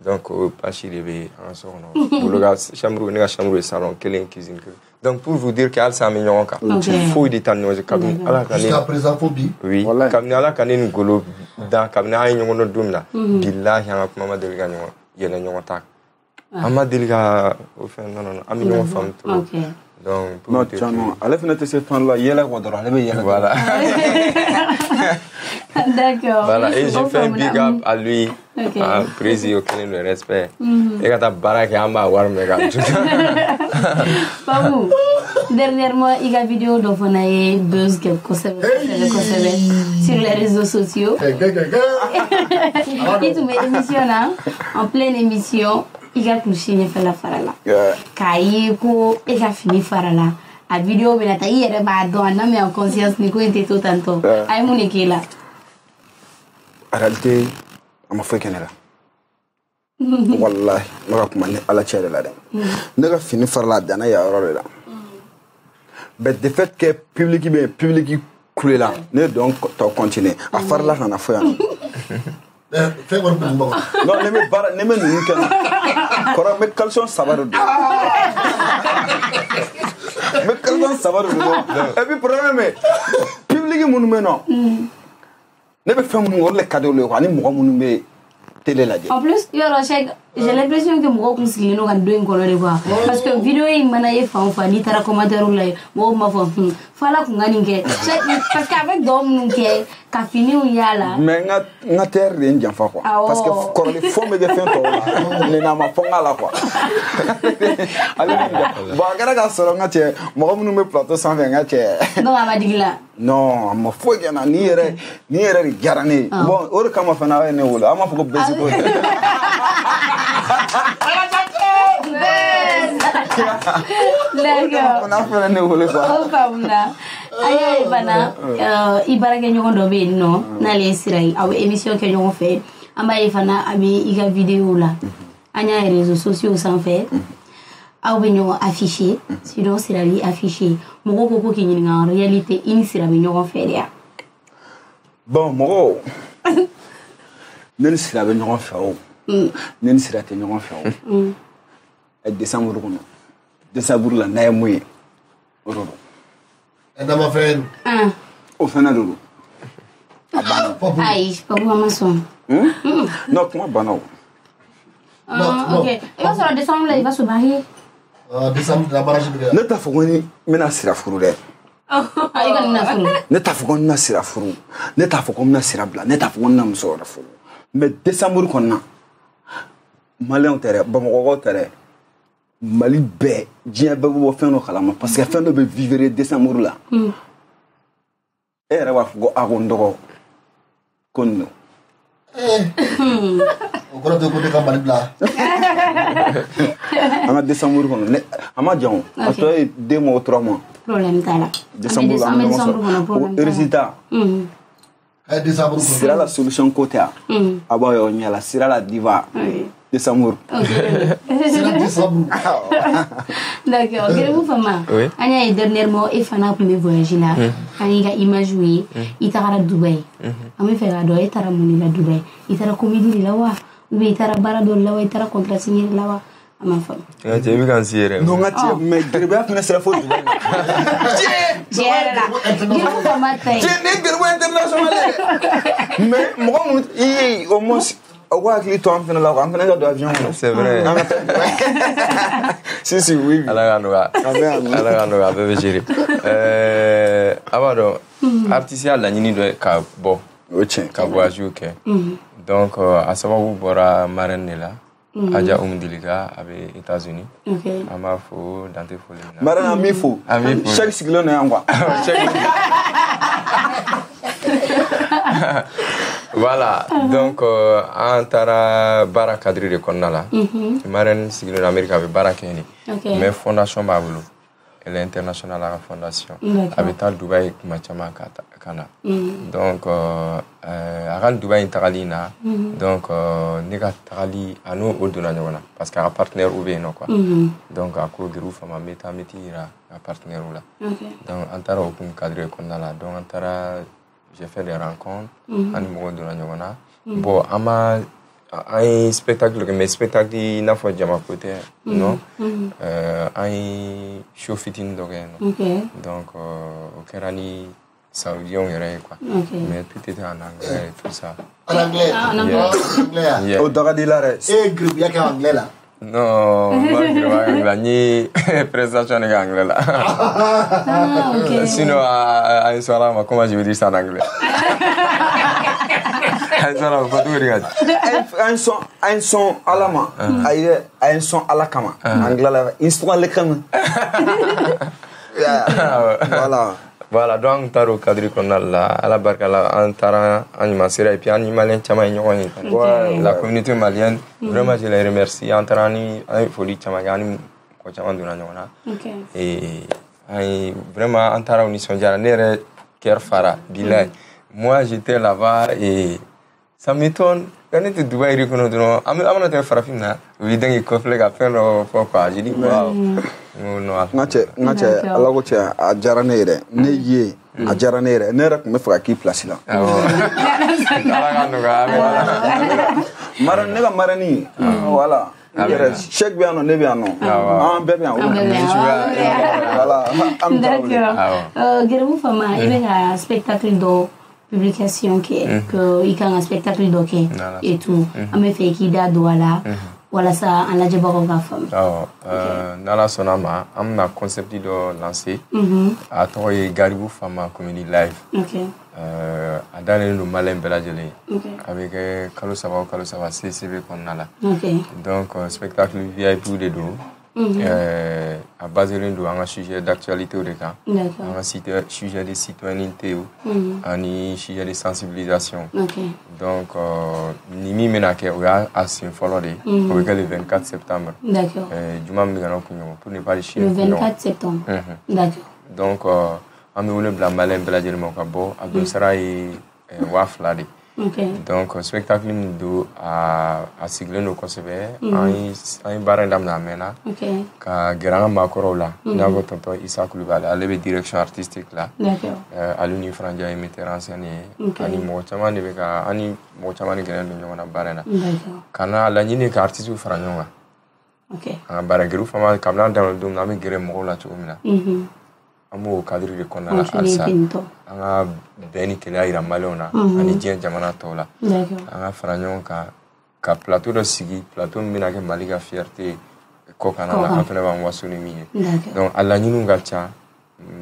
Donc, pas si il y a un son. Pour le gars, chambre de salon, quelle cuisine. Donc, pour vous dire qu'elle s'est améliorée encore. Il faut des temps, jusqu'à présent, phobie. Oui, comme nous, quand nous golo dans comme nous, nous avons dit là, billah, il y a un moment de gagner, il y a un attaque. Amadilga, au fin, non, ami femme trop. Donc, non, tu non, à la fin de cette fin-là, il y a la guadra, voilà. D'accord. Voilà, et j'ai fait un big up à lui, à Prési, auquel le respect. Et quand tu as barré, il m'a Pabou, dernièrement, il y a une vidéo dont on a buzz sur les réseaux sociaux. Et tu m'émissionnes en pleine émission. Il y a plus de faire la farala. Kaïko, il y a fini farala. La vidéo, il y a des badons, mais en conscience, Nico était tout tantôt. Aïe, mon équipe là. En réalité, je suis fait Wallahi, je suis à la tchèque là. Je suis fini farala, je suis là. Mais de fait que le public coule là, ne donc continuer. À faire là, on a fait. Fais quoi pour moi? Non, ne me dis pas. Quand me calçons ça va. Me calçons ça va. Et puis problème est public mon non. Ne me fais mon le cadeau le roi ni mon mon télé là. En plus, j'ai l'impression que moi comme si nous avons une colère quoi. Parce que vidéo il m'a naïf en fait, ni tara commentaire là, moi ma foi. Fala qu'on gagne que parce qu'avec d'homme nous qui a fini ou ya là. Mais nga terre rien j'en fais quoi. Parce que quand les femmes me défendent là, les nama fonga là quoi. Allez, bon gara ga soro nga che, moi nous me plateau 120 nga che. Non, à Madigla. Non, ma foi que na ni ere garani. Bon, ore kama fana ne wala, ama fuko basic. D'accord. Ayo ibana ibara ke ñogo do be no na le sirai aw émission ke ñogo fait amba ifana abi iga vidéo là anya réseaux sociaux sans fait aw be ñogo afficher sinon sira li afficher mo ko ki ñi en réalité ini sira be ñogo fait ya bon mo nen sira be ñogo fait o nen sira te ñogo fait o et décembre ko no décembre la na moy oro et dans ma fait au Fernando aïe pas pour ma son non comment banao non OK et on sera décembre là il va se marier décembre la mariage ne ta fogoni mena sira furu de ay kan na furu ne ta fogoni na sira furu ne ta fogoni na sira bla ne ta fogoni na muso furu mais décembre ko na malin terre bamako terre Mali bé diɲɛ bɛɛ bɛ bɔ fɛn dɔ kalama parce que fɛn dɔ bɛ vivre décembre la e yɛrɛ b'a fɔ ko a ko n dɔgɔ ko nin don o kɔrɔ tɛ ko ne ka Mali bila an ka décembre kɔnɔ a ma jan o a tɔ ye 2 mois ou 3 mois problème t'a la décembre la an bɛ ɲɔgɔn sɔrɔ o résultat sira la solution ko tɛ a b'a ye o ɲɛ la sira la diva Décembre. C'est le décembre. D'accord. Grébou Fama. Oui. Anya dernièrement et Fana pour me voyager là. Anya image oui. Itara Dubaï. Ami fait la doa itara moni la Dubaï. Itara comédie là wa. Ou itara barado là wa itara contrat signé là wa. Ma femme. Tu as vu quand c'est Non, mais Grébou a fait la faute. J'ai là. Grébou Fama taille. J'ai Grébou international. Mais moi, au moins. C'est vrai. Si, oui. Alors, bébé chéri. Abado, artisanal la nini doit kabo. Ka voyage ok. Donc, à savoir où bora marraine là. Aja Diliga avec États-Unis. Ama fo dans tes folies. Marraine ami fo. Chaque cyclone est en quoi. Voilà, donc antara bara cadre de Konnala. Marraine signé l'Amérique avec bara Kenny. Mais fondation Babulu, elle est internationale à la fondation. Avec tal Dubaï Machama Kana. Donc à Dubaï Intagalina. Donc nega Tagali à nous au Dunanyona parce qu'un partenaire ouvert non quoi. Donc à cause groupe fama meta metira un partenaire là. Donc antara au cadre de Konnala. Donc antara j'ai fait des rencontres à niveau de la Nyogana. Bon, un spectacle, mais spectacle n'a pas de jamais côté, non? Un show fitting donc au Kerani saoudien il y a quoi. Mais tout était en anglais et tout ça. En anglais. En anglais. Au Dagadilare. Et groupe il y a qu'en anglais là. Non, moi je vais gagner prestation en anglais là. Sinon à une soirée, comment je vais dire ça en anglais? Un son à la main, un son à la cama. Anglais, instrument le crème. Voilà. Voilà, donc taro cadre qu'on a là, à la barque là, antara animateur et puis animalien chamaï la communauté malienne, vraiment je les remercie. Antarani, il faut dire chamagani, quoi chaman dunanyona. Et vraiment antara unisson jara nere kerfara bilay. Moi j'étais là-bas et ça m'étonne. Quand on était Dubaï, on a fait farafina. Oui, donc il conflit à faire pourquoi. J'ai dit waouh. Ngache ala ko tia a jara ne yɛrɛ ne ye a jara ne yɛrɛ ne yɛrɛ tun bɛ fɛ ka k'i place la mara ne ka marani voilà yɛrɛ chèque bɛ yan nɔ ne bɛ yan nɔ an bɛɛ bɛ yan voilà Grébou Fama i bɛ ka spectacle dɔ publication kɛ que i kan ka spectacle dɔ kɛ et tout an bɛ fɛ k'i da don a la walasa an lajɛbagaw ka faamu. N'ala sɔnna ma an bɛna concept dɔ lancer a tɔgɔ ye Garibou Fama Comedy Live. A dalen don maliyɛn bɛɛ lajɛlen ye a bɛ kɛ kalo saba o kalo saba CCB kɔnɔna la. Donc spectacle VIP de don a baselen don an ka sujet d'actualité de kan an ka sujet de citoyenneté ani sujet de sensibilisation. Donc ni min bɛna kɛ o y'a sen fɔlɔ de ye o bɛ kɛ le 24 septembre juma min bɛ ka na kunɲɔgɔn pour ne pas le chier le 24 septembre. Donc an bɛ wele bila maliyɛn bɛɛ lajɛlen ma o ka bɔ a don sara ye 2000 de. Donc spectacle min don a sigilen don kosɛbɛ an ye baara in daminɛ a mɛnna ka gɛrɛ an ka maakɔrɔw la i n'a fɔ tonton Isa Kulubali ale bɛ direction artistique la ale ni Franja ye metteur en scène ye ani mɔgɔ caman de bɛ ka an ni mɔgɔ caman de gɛrɛlen don ɲɔgɔn na baara in na ka na laɲini ka artistes fara ɲɔgɔn kan an ka baara Garibou Fama kabini an daminɛ don min na an bɛ gɛrɛ mɔgɔw la cogo min na an b'o cadre de kɔnɔna la halisa an ka bɛn ni keleya yira maliyɛnw na ani diɲɛ jamana tɔw la an ka fara ɲɔgɔn kan ka plateau dɔ sigi plateau min bɛna kɛ Mali ka fierté kɔ kana la an fana b'an waso ni min ye donc a laɲiniw ka ca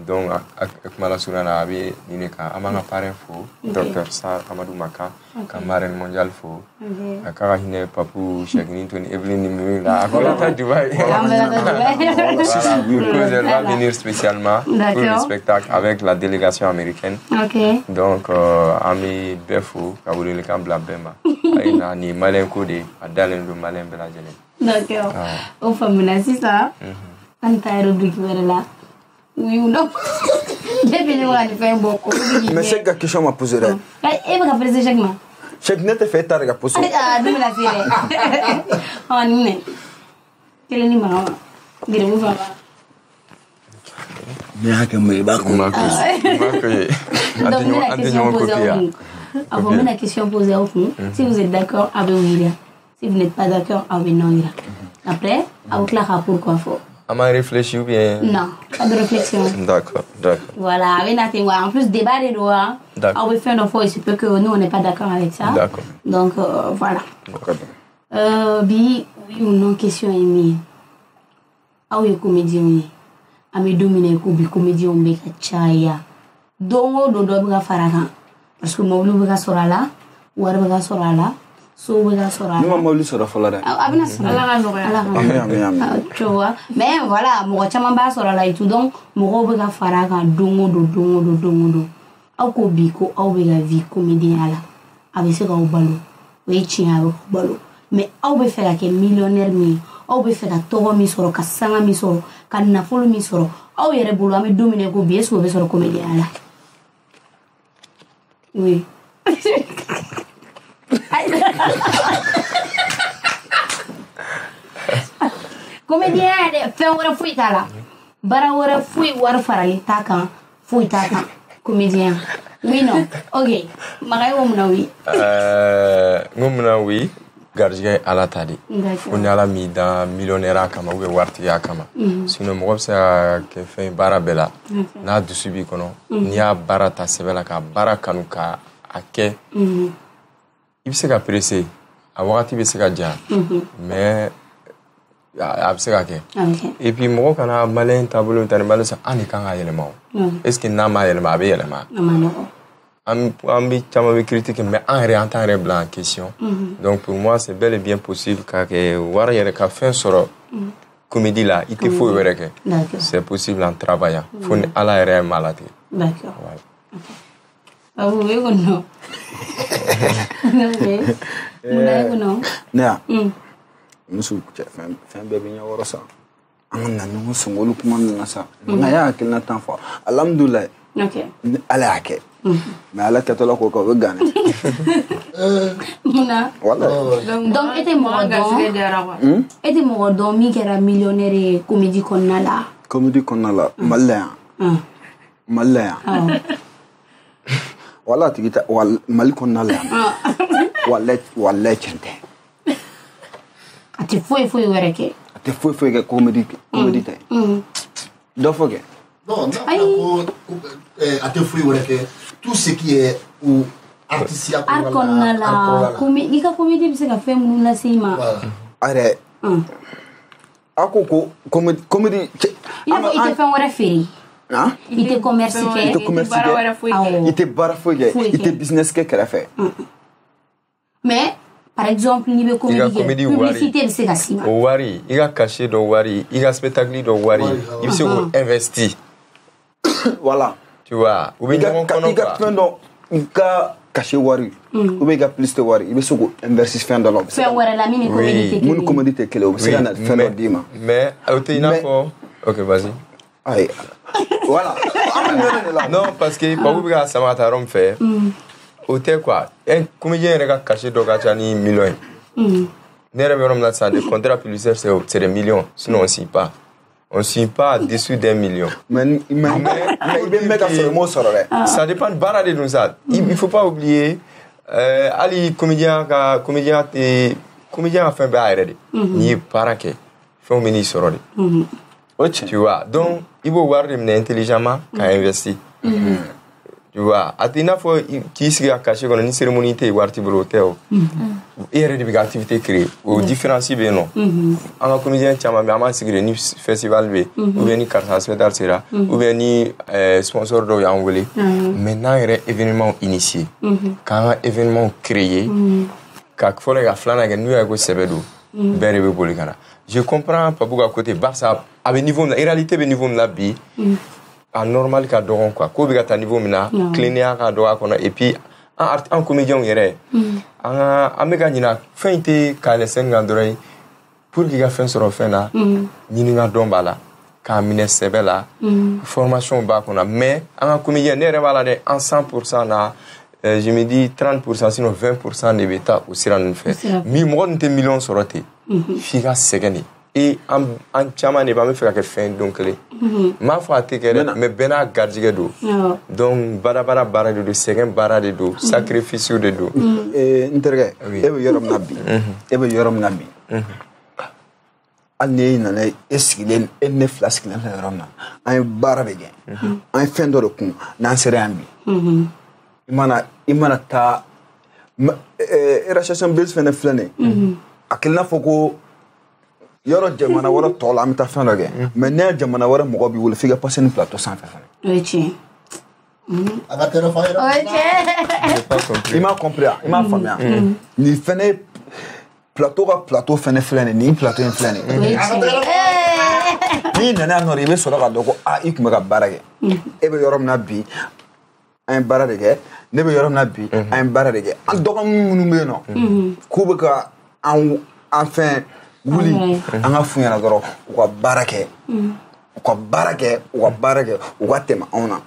donc a kuma lasurunya na a bɛ nin de kan an b'an ka parrain fo Dr Sar Amadou Maka ka marraine mondial fo a k'a ka hinɛ Papu Cheikhini Tony Evelyn Nimiri la a ko la taa Dubaï elle va venir spécialement pour le spectacle avec la délégation américaine donc an bɛ bɛɛ fo ka welewelekan bila bɛɛ ma a ye na nin maliyɛn ko de a dalen don maliyɛn bɛɛ lajɛlen. D'accord o faamuna sisan an ta rubrique wɛrɛ la. Oui ou non? J'ai fini de faire un bon coup. Mais c'est la question m'a posé là. Et vous avez posé chaque mois. Cheikh ne te fait targa poso. Ah, dum la sire. Oh, ni. Quel ni mama. Dire vous va. Mais que me ba ko. Avant même la question posée au fond, si vous êtes d'accord avec William, si vous n'êtes pas d'accord avec non. Après, avec la pourquoi faut. À ma réfléchir ou bien? Non, pas de réflexion. D'accord. Voilà, avec la témoin. En plus, débat des droits. On va faire une fois, il se peut que nous, on n'est pas d'accord avec ça. D'accord. Donc, voilà. Bi, oui ou non, question est ah oui, comédien, ami dominer kubi comédien on beka chaya. Dongo do beka farakan. Parce que mawlu beka sorala, war beka sorala, so beka sorala. Nous mawlu sora fola. Abina sorala no. Tu vois. Mais voilà, mo chama ba sorala et tout donc mo beka farakan dongo do. Au ko bi ko au beka vi comédien ala. Avec ce qu'on balo. Oui, chien avec balo. Mais au be faire que millionnaire mi. Aw be fɛ ka tɔgɔ min sɔrɔ ka sanga min sɔrɔ ka nafolo min sɔrɔ aw yɛrɛ bolo an bɛ don min ko bi est-ce que o bɛ sɔrɔ comédien la oui comédien yɛrɛ fɛn wɛrɛ foyi t'a la baara wɛrɛ foyi wari farali t'a kan foyi t'a kan comédien oui non ok Magaye ko mun na oui ngo mun na oui gardier ala tadi ko ni ala mi da millionnaire kama ou warti ya kama sinon mo gobsa ke fe bara bela na dusubi kono ni ya bara ta sebela ka bara kanu ka ake ibse ka pressé a wakati be se ka ja mais a se ka ke et puis mo kana malin tableau tan malin sa ani kan ga yelema est-ce que na ma yelema be yelema on bi chama bi critique mais en réentend blanc en question donc pour moi c'est bel et bien possible que war yere ka fin soro comédie là il te faut wéré que c'est possible en travaillant faut ala yere malade d'accord ah oui ou non non na musu fin bébé nya woro sa amna no songolu kuma na sa na ya kilna tan fa alhamdulillah ok ala ake mais ala katala ko ko gane muna wala donc était mo don mi kera millionnaire comédie konnala malaya wala tigita wal mal konnala wala chente ati foi wereke ati foi ke comédie te do foge non ati foi wereke tout ce qui est ou artistique arkonala comédie ka comédie bisa ka fait mun la sima are ako comédie il te fait un referi il te commerce il te bara foi il te business ke kala fait mais par exemple ni be comédie publicité bisa ka sima wari il a caché do wari il a spectacle do wari il se investi voilà tu vois ou bien il a caché wari ou bien il a plus de wari il veut se investir fin de l'homme faire wari la mini comédie mon comédie que c'est un fin dima mais ok vas-y aïe voilà non parce que pas vous ça m'a tarom fait hôtel quoi un comédien il a caché do gachani millions n'era même là ça des contrats publicitaires c'est des millions sinon on signe pas. On ne signe pas dessous d'1 million. Mais ça dépend de barre de nous. Il ne faut pas oublier, Ali comédien a fait un bail. Il est parent qui fait un ministre. Tu vois, donc il faut voir intelligemment quand investir. Tu vois, à tina fois qui se caché dans une cérémonie de voir hôtel. Il y a des activités créées au différencier non. En comédien chama mais ama sigre ni festival b ou bien ni carte spectacle sera ou bien ni sponsor do ya angolais. Maintenant il y a événement initié. Quand événement créé quand faut les flana ga nu go sebedo bere be bolikana. Je comprends pas beaucoup à côté Barça à niveau la réalité be niveau la bi à normal ka doron quoi ko be ta niveau mina clinique ka do akona et puis en comédien yere amega nyina fente ka le senga dorei pour qu'il a fait sur fin là nyina dombala ka mine sebela formation ba kona mais en comédien ne rewala de en 100% na je me dis 30% sinon 20% de bɛ taa o sira ninnu fɛ mi mɔgɔ ninnu tɛ miliyɔn sɔrɔ ten f'i ka sɛgɛn de et an caman de b'an bɛ fɛ ka kɛ fɛn don kelen n m'a fɔ a tɛ kɛ dɛ mais bɛɛ n'a garijɛgɛ don donc baara de don sɛgɛn baara de don sacrifice de don n terikɛ e bɛ yɔrɔ min na bi hali n'e nana e sigilen e ni ne fila sigilen filɛ yɔrɔ min na an ye baara de kɛ an ye fɛn dɔ de kun n'an sera yan bi i mana taa relation base fɛnɛ filɛ nin a kelen n'a fɔ ko yɔrɔ jamana wɛrɛ tɔ la an bɛ taa fɛn dɔ kɛ mais ne jamana wɛrɛ mɔgɔ b'i wolo f'i ka passer ni plateau sanfɛ fɛnɛ o ye tiɲɛ a ka tɛrɛ f'a yɛrɛ o ye tiɲɛ i m'a compris i m'a faamuya nin fɛnɛ plateau ka plateau fɛnɛ filɛ nin plateau in filɛ nin n'i nana yan nɔ i bɛ sɔrɔ ka dɔn ko i tun bɛ ka baara kɛ e bɛ yɔrɔ min na bi an ye baara de kɛ ne bɛ yɔrɔ min na bi an ye baara de kɛ an dɔgɔnin minnu bɛ yen nɔ k'u bɛ ka an fɛn wuli an ka f'u ɲɛna dɔrɔn u ka baara kɛ u ka tɛmɛ anw na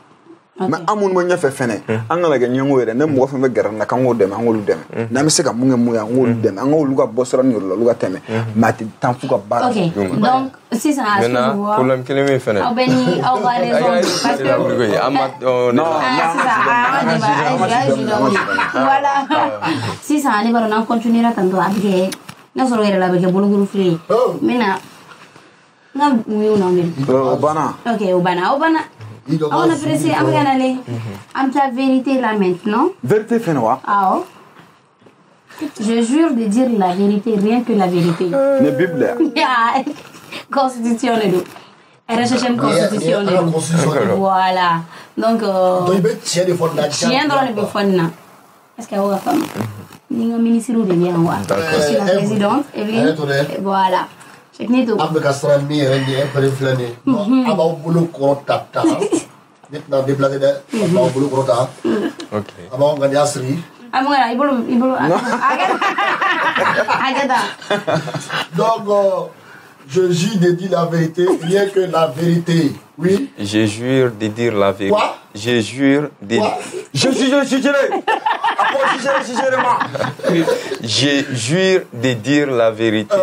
mais an minnu bɛ ɲɛfɛ fɛnɛ an kana kɛ ɲɛngo yɛrɛ ne mɔgɔ fɛn fɛn gɛrɛ na k'an k'o dɛmɛ an k'olu dɛmɛ n'an bɛ se ka mun kɛ mun ye an k'olu dɛmɛ an k'olu ka bɔ sira ni yɔrɔ la olu ka tɛmɛ mais a tɛ tan f'u ka baara ok donc sisan a maintenant problème kelen min fɛnɛ aw bɛ ni aw ka raison parce que voilà sisan ale b'a dɔn n'an continuera tan tɔ a bɛ kɛ n'a sɔrɔ yɛrɛ la a bɛ kɛ bolokuru fili ye n bɛ na n ka mun na o banna ok o banna on a pressé on va aller am ta vérité là maintenant vérité fɛnɛ wa awɔ je jure de dire la vérité rien que la vérité ne bible constitution de do RSHM constitution de voilà donc i bɛ tiɲɛ de fɔ na tiɲɛ dɔrɔn de bɛ fɔ nin na est-ce que aw ka faamu ni n ka ministre de bɛ yan wa je suis la présidente Evelyne voilà an bɛ ka siran min yɛrɛ ɲɛ pɛrɛ filɛ nin ye a b'aw bolo kɔrɔ ta ne tɛna déplacer dɛ a b'aw bolo kɔrɔ ta a b'aw ŋaniya siri i bolo hakɛta donc je jure de dire la vérité rien que la vérité oui je jure de dire la vérité quoi je jure de je jure de dire la vérité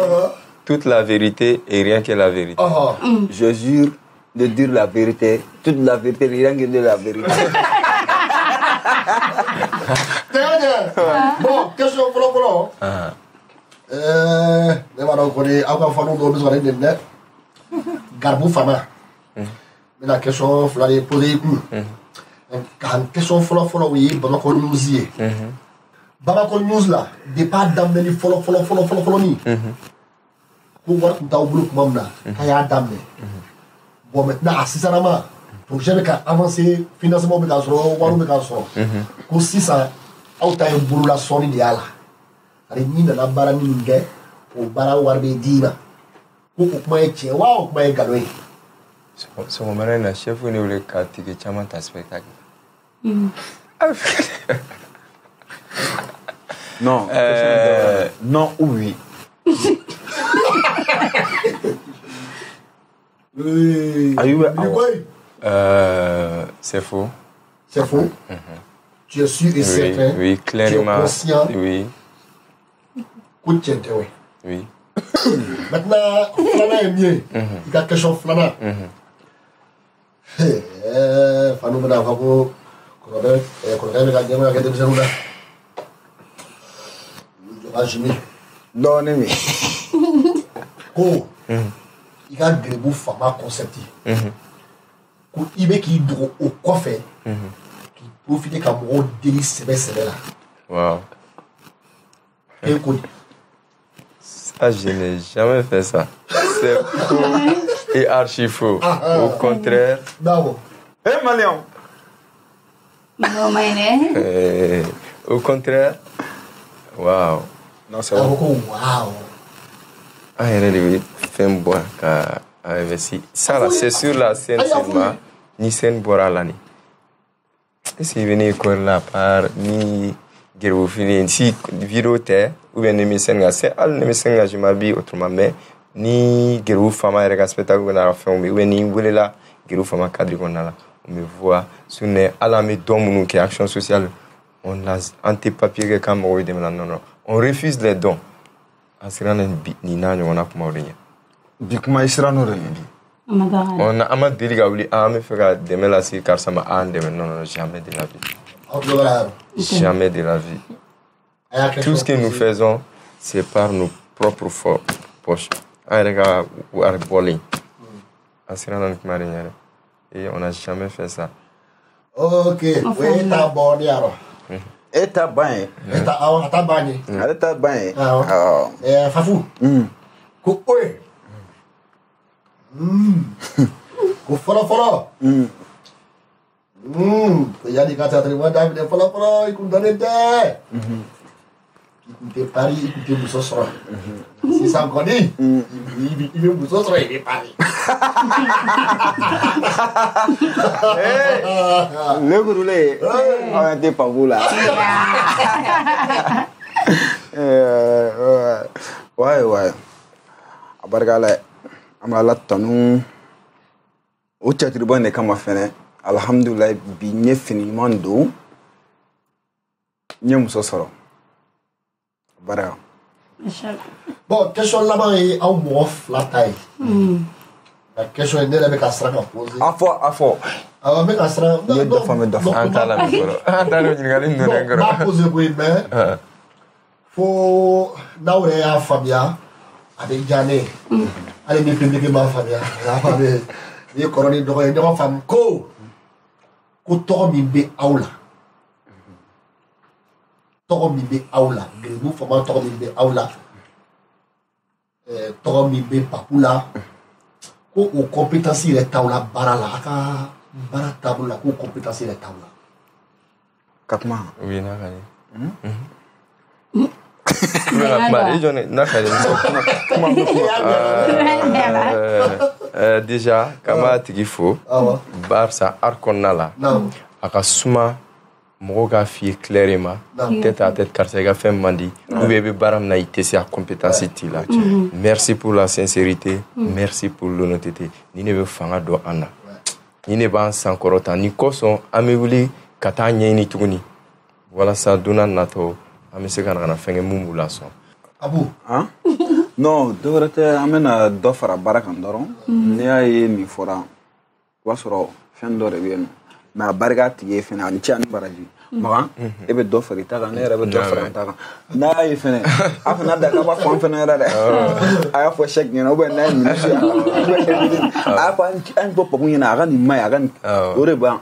toute la vérité et rien que la vérité. Je jure de dire la vérité, toute la vérité, rien que de la vérité. Bon, question follow. Ne b'a dɔn kɔni aw ka fanu dɔw bɛ sɔrɔ ne dɛ. Garibu fama. N bɛna question fila de poser i kun. Ka question fɔlɔ o ye Bamako News ye. Bamako News la depuis a daminɛli fɔlɔ ni. Ko wari tun t'aw bolo tuma min na a y'a daminɛ bon maintenant a sisanama projet bɛ ka avancer financement bɛ ka sɔrɔ wariw bɛ ka sɔrɔ ko sisan aw ta ye bolola sɔnni de y'a la ani n'i nana baara minnu kɛ o baara wari bɛ d'i ma ko o kuma ye tiɲɛ wa o kuma ye nkalon ye. sɔgɔmada in na chef ne wele ka tike caman ta spectacle. Non. Non ou oui. C'est faux. C'est faux. Tu es sûr et certain. Oui, clairement. Tu es conscient. Oui. Oui. Maintenant, Flana est mieux. Il y a quelque chose Flana. Fanou mena fako konobe ka jema ka dem seruna. Jimi. Non, nemi. Ko. I ka grebu fama concept. Ko i be ki dogo o kɔfɛ. Ki profiter ka mɔgɔw deli sɛbɛ la. Wow. Et ko ça, je n'ai jamais fait ça. C'est faux et archi faux. Au contraire. Bravo. Eh, Malion. Non, mais au contraire. Waouh. Non, c'est vrai. Waouh. Ah, il y a des femmes bois qui investi. Ça, là, c'est sur la scène seulement. Ni scène boira l'année. Est-ce qu'il venait quoi là par ni guerre fini si vidéo terre ou bien ni scène c'est al ni scène je m'habille autrement mais ni guerre femme avec un spectacle qu'on a fait ou bien ni voulait là guerre femme cadre qu'on a là on me voit sur ne à la me donne mon qui action sociale on a anti-papier que non. On refuse les dons. On a dit jamais de la vie. Jamais de la vie. Tout ce que nous faisons, c'est par nos propres poches. Et on n'a jamais fait ça. Ok, oui, t'as bon, Eta bain. Eta bain. Eta bain. Fafou. Ko oi. Ko folo. Ya di kata terima David de folo ikut dari deh. Ikut Paris, ikut Busosro. Si sang koni. Ibu Busosro ini Paris. Le gourou-lé, on était pas vous là. Ouais. Abargala, amala tanu. O chatribo ne kama fene. Alhamdulillah, bi finiment do. Nyem sosoro. Bara. Bon, question là-bas est en mouf la taille. La question est là avec Astra à poser. Afo. Avec Astra. Il deux femmes. Poser oui, mais faut n'aure à Fabia avec Jané. Allez me publier ma Fabia. La famille. Les coronées de femme ko to mi be aula. To mi be aula. Nous faut to mi be aula. To mi be papula. Ko o compétence les taula barala aka bara tabula ko compétence les taula. Kapma. Oui, na déjà kama tigi fo Barça Arconala aka suma mogo ka fi clairement tête à tête car c'est fait mandi ou bébé baram na itesi a compétence ti là. Merci pour la sincérité, merci pour l'honnêteté. Ni ne be fanga do ana ni ne ba sankorota ni koson amewuli kata nyeni tuguni voilà ça dona nato ameseka na fenge mumula son Abu hein non dorate amena do fara barakan doron ne ay mi fora wasoro fen do reben ma barga tiye fena ni chan baraji ma ebe do fari ta ne rebe do fara ta na ay fene afna da ka ba fon fene ra de ay fo shek ni no be na mi apa an bo po ni na ga ni ma ga ore ba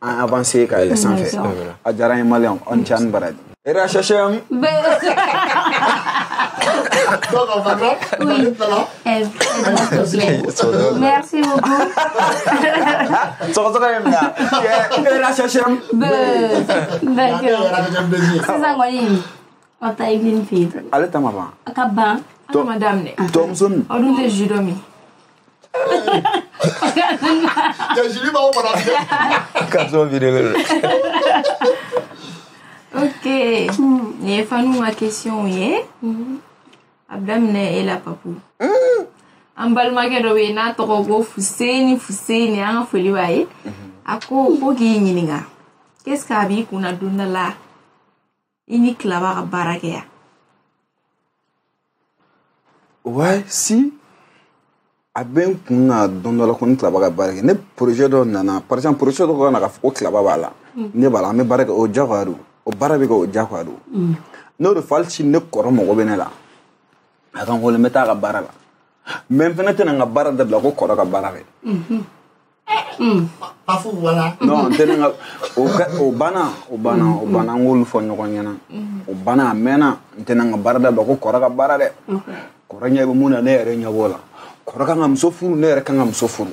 avancer ka le sans fait a jara malion on chan baraji era shasham Oui. Merci beaucoup. Sisan kɔni aw ta Evelyn fɛ yen. Ale ta ma ban. A ka ban. An ma daminɛ. Thompson. Aw dun tɛ jus dɔ min. Ok. Nin ye Fanu ka question ye. A daminɛ e la Papu. An balimakɛ dɔ bɛ yen n'a tɔgɔ ko Fuseni an ka foli b'a ye. A ko k'i ɲininka qu'est-ce que a b'i kunna don dɔ la i ni Kilaba ka baara kɛ yan. Ouais, si a bɛ n kun na don dɔ la ko ni Kilaba ka baara kɛ ne projet dɔ nana par exemple projet dɔ kana ka fɔ ko Kilaba b'a la ne b'a la an bɛ baara kɛ o diyagoya don o baara bɛ kɛ o diyagoya don n'o de fali si ne kɔrɔ mɔgɔ bɛ ne la a kan wele n bɛ taa a ka baara la mais n fana tɛna n ka baara dabila ko kɔrɔ ka baara kɛ Pafu voilà. Non, tena o bana an k'olu fɔ ɲɔgɔn ɲɛna o bana a mɛnna n tɛna n ka baara dabila ko kɔrɔ ka baara dɛ kɔrɔ ɲɛ bɛ mun na ne yɛrɛ ɲɛ b'o la kɔrɔ kan ka muso furu ne yɛrɛ kan ka muso furu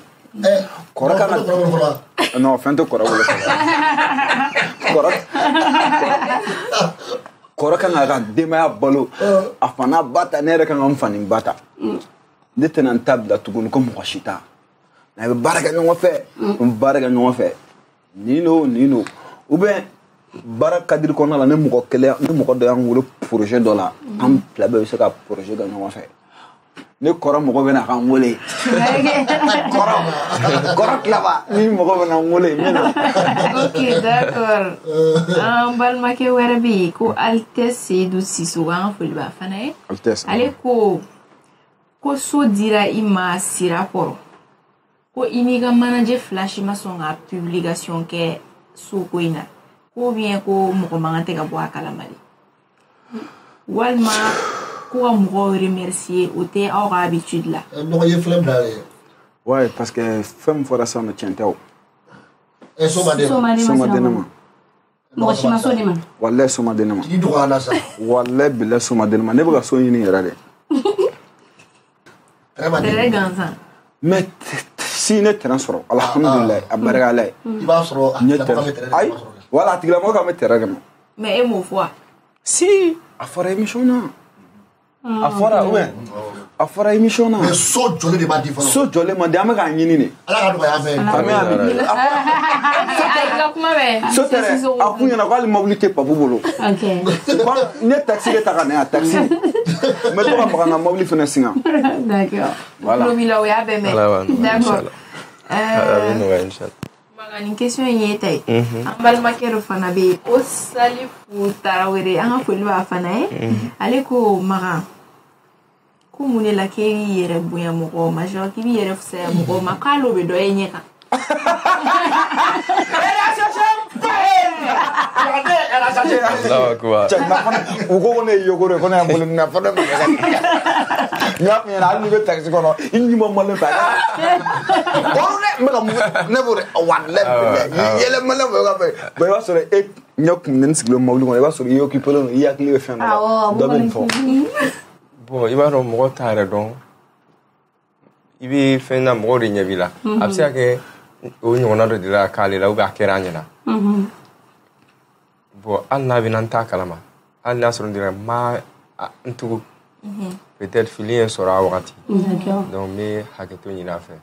kɔrɔ kan ka non fɛn tɛ kɔrɔ wele kɔrɔ kan ka denbaya balo a fana ba ta ne yɛrɛ kan ka n fani ba ta ne tɛna n ta bila tuguni ko mɔgɔ si ta na bɛ baara kɛ ɲɔgɔn fɛ n baara kɛ ɲɔgɔn fɛ nin don ou bien baara kadiri kɔnɔna la ne mɔgɔ dɔ y'an wele projet dɔ la an fila bɛɛ bɛ se ka projet kɛ ɲɔgɔn fɛ ne kɔrɔ mɔgɔ bɛna ka n wele kɔrɔ tilaba ni mɔgɔ bɛna n wele n bɛna. Ok, d'accord. An balimakɛ wɛrɛ bɛ yen ko Altesse Seydou Sissoko an ka foli b'a fana ye. Altesse. Ale ko so dira i ma sira kɔrɔ ko i n'i ka manager flash ma sɔn ka publication kɛ so ko in na ko bien ko mɔgɔ mankan tɛ ka bɔ a kalama de walima ko ka mɔgɔw remercier o tɛ aw ka habitude la. Nɔgɔ ye filɛ bila ye. Ouais, parce que fɛn min fɔra sisan nɔ tiɲɛ tɛ o. So ma di ne ma. Mɔgɔ si ma so di ma. Wallahi so ma di ne ma. I dɔgɔyara sa. Wallahi billahi so ma di ne ma. Ne bɛ ka so ɲini yɛrɛ de. Très gansan. Mais si ne terrain sɔrɔ alhamdulilayi a barika Ala ye. I b'a sɔrɔ n ye terrain ayi wala a tigilamɔgɔ kan bɛ terrain de ma. Mais e m'o fɔ wa. Si a fɔra émission na. A fɔra ouais. A fɔra émission na. Mais so jɔlen de b'a di fɔlɔ. So jɔlen man di an bɛ k'a ɲini de. Ala ka nɔgɔya bɛɛ. So tɛ dɛ a kun ɲɛna k'ale mobili tɛ papu bolo. Ne taxi de ta ka na yan taxi. N bɛ to ka maga n ka mobili fana singa. D'accord. Voilà. Tulo b'i la o y'a bɛɛ mɛn. D'accord. Maga nin question in ye ta ye. An balimakɛ dɔ fana bɛ yen ko Salifu Tarawele an ka foli b'a fana ye. Ale ko Maga ko mun de la k'i yɛrɛ bonya mɔgɔw ma genre k'i b'i yɛrɛ fisaya mɔgɔw ma k'ale bɛ dɔ ye ɲɛ kan. U ko ne ye yogoro ko ne y'an bolo na fana ma kɛ. N y'a f'i ɲɛna hali n'i bɛ taxi kɔnɔ i ɲi ma malen fɛ. Olu dɛ n bɛ ka mun ne b'o de walayi yɛlɛmalen bɛ ka fɛ. Bon i b'a sɔrɔ e ɲɛ kumunen sigilen mobili kɔnɔ i b'a sɔrɔ i occupé len don i hakili bɛ fɛn dɔ la dɔ bɛ nin fɔ. Bon i b'a dɔn mɔgɔ t'a yɛrɛ dɔn i bɛ fɛn na mɔgɔw de ɲɛ b'i la a bɛ se ka kɛ o ɲɔgɔnna dɔ de la k'ale la ou bien a kɛra a ɲɛna. Bon hali n'a bɛ na n t'a kalama hali n'a sɔrɔ n dira ma n tugu peut-être fili ye n sɔrɔ a wagati donc n bɛ hakɛto ɲini a fɛ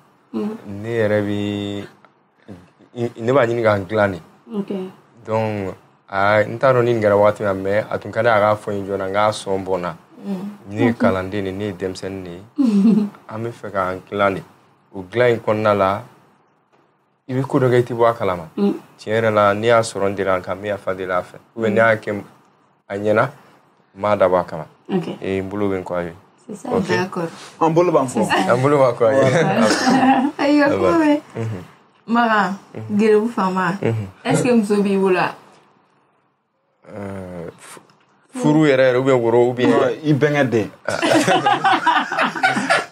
ne yɛrɛ bɛ ne b'a ɲini ka n dilan de donc n t'a dɔn ni nin kɛra wagati min na mais a tun ka di a k'a fɔ n ye joona n k'a sɔn bɔnna ne ye kalanden de ne ye denmisɛnnin de ye an bɛ fɛ k'an dilan de o dilan in kɔnɔna la i bɛ ko dɔ kɛ i tɛ bɔ a kalama tiɲɛ yɛrɛ la n'i y'a sɔrɔ n dira n kan n bɛ yafa deli a fɛ ou bien n'i y'a kɛ a ɲɛna n m'a dabɔ a kama n bolo bɛ n kɔ a ye. D'accord. An bolo b'an fɔ. An bolo b'a kɔ a ye. Ayiwa ko bɛ Maga gɛrɛbu faama est ce que muso b'i bolo wa. Furu yɛrɛ ou bien woro ou bien i bɛnkɛ den.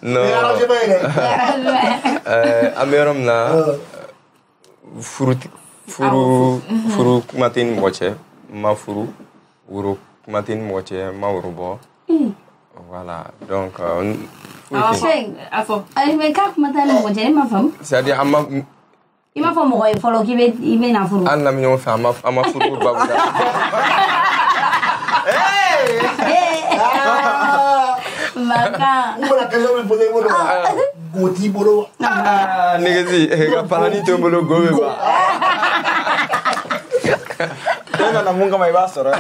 Non. An bɛ yɔrɔ min na furu kuma tɛ ni mɔgɔ cɛ n ma furu woro kuma tɛ ni mɔgɔ cɛ n ma woro bɔ voilà donc a fɔ mais k'a kuma t'a ni mɔgɔ cɛ e ma faamu c'est-à-dire an ma i m'a fɔ mɔgɔ ye fɔlɔ k'i bɛ na furu hali n'an bɛ ɲɔgɔn fɛ an ma furu babu da. Maka. Umana question min posé bolo. Goti bolo. Nigezi ka palani to bolo go be ba. Dena na munga mai ba sɔrɔ.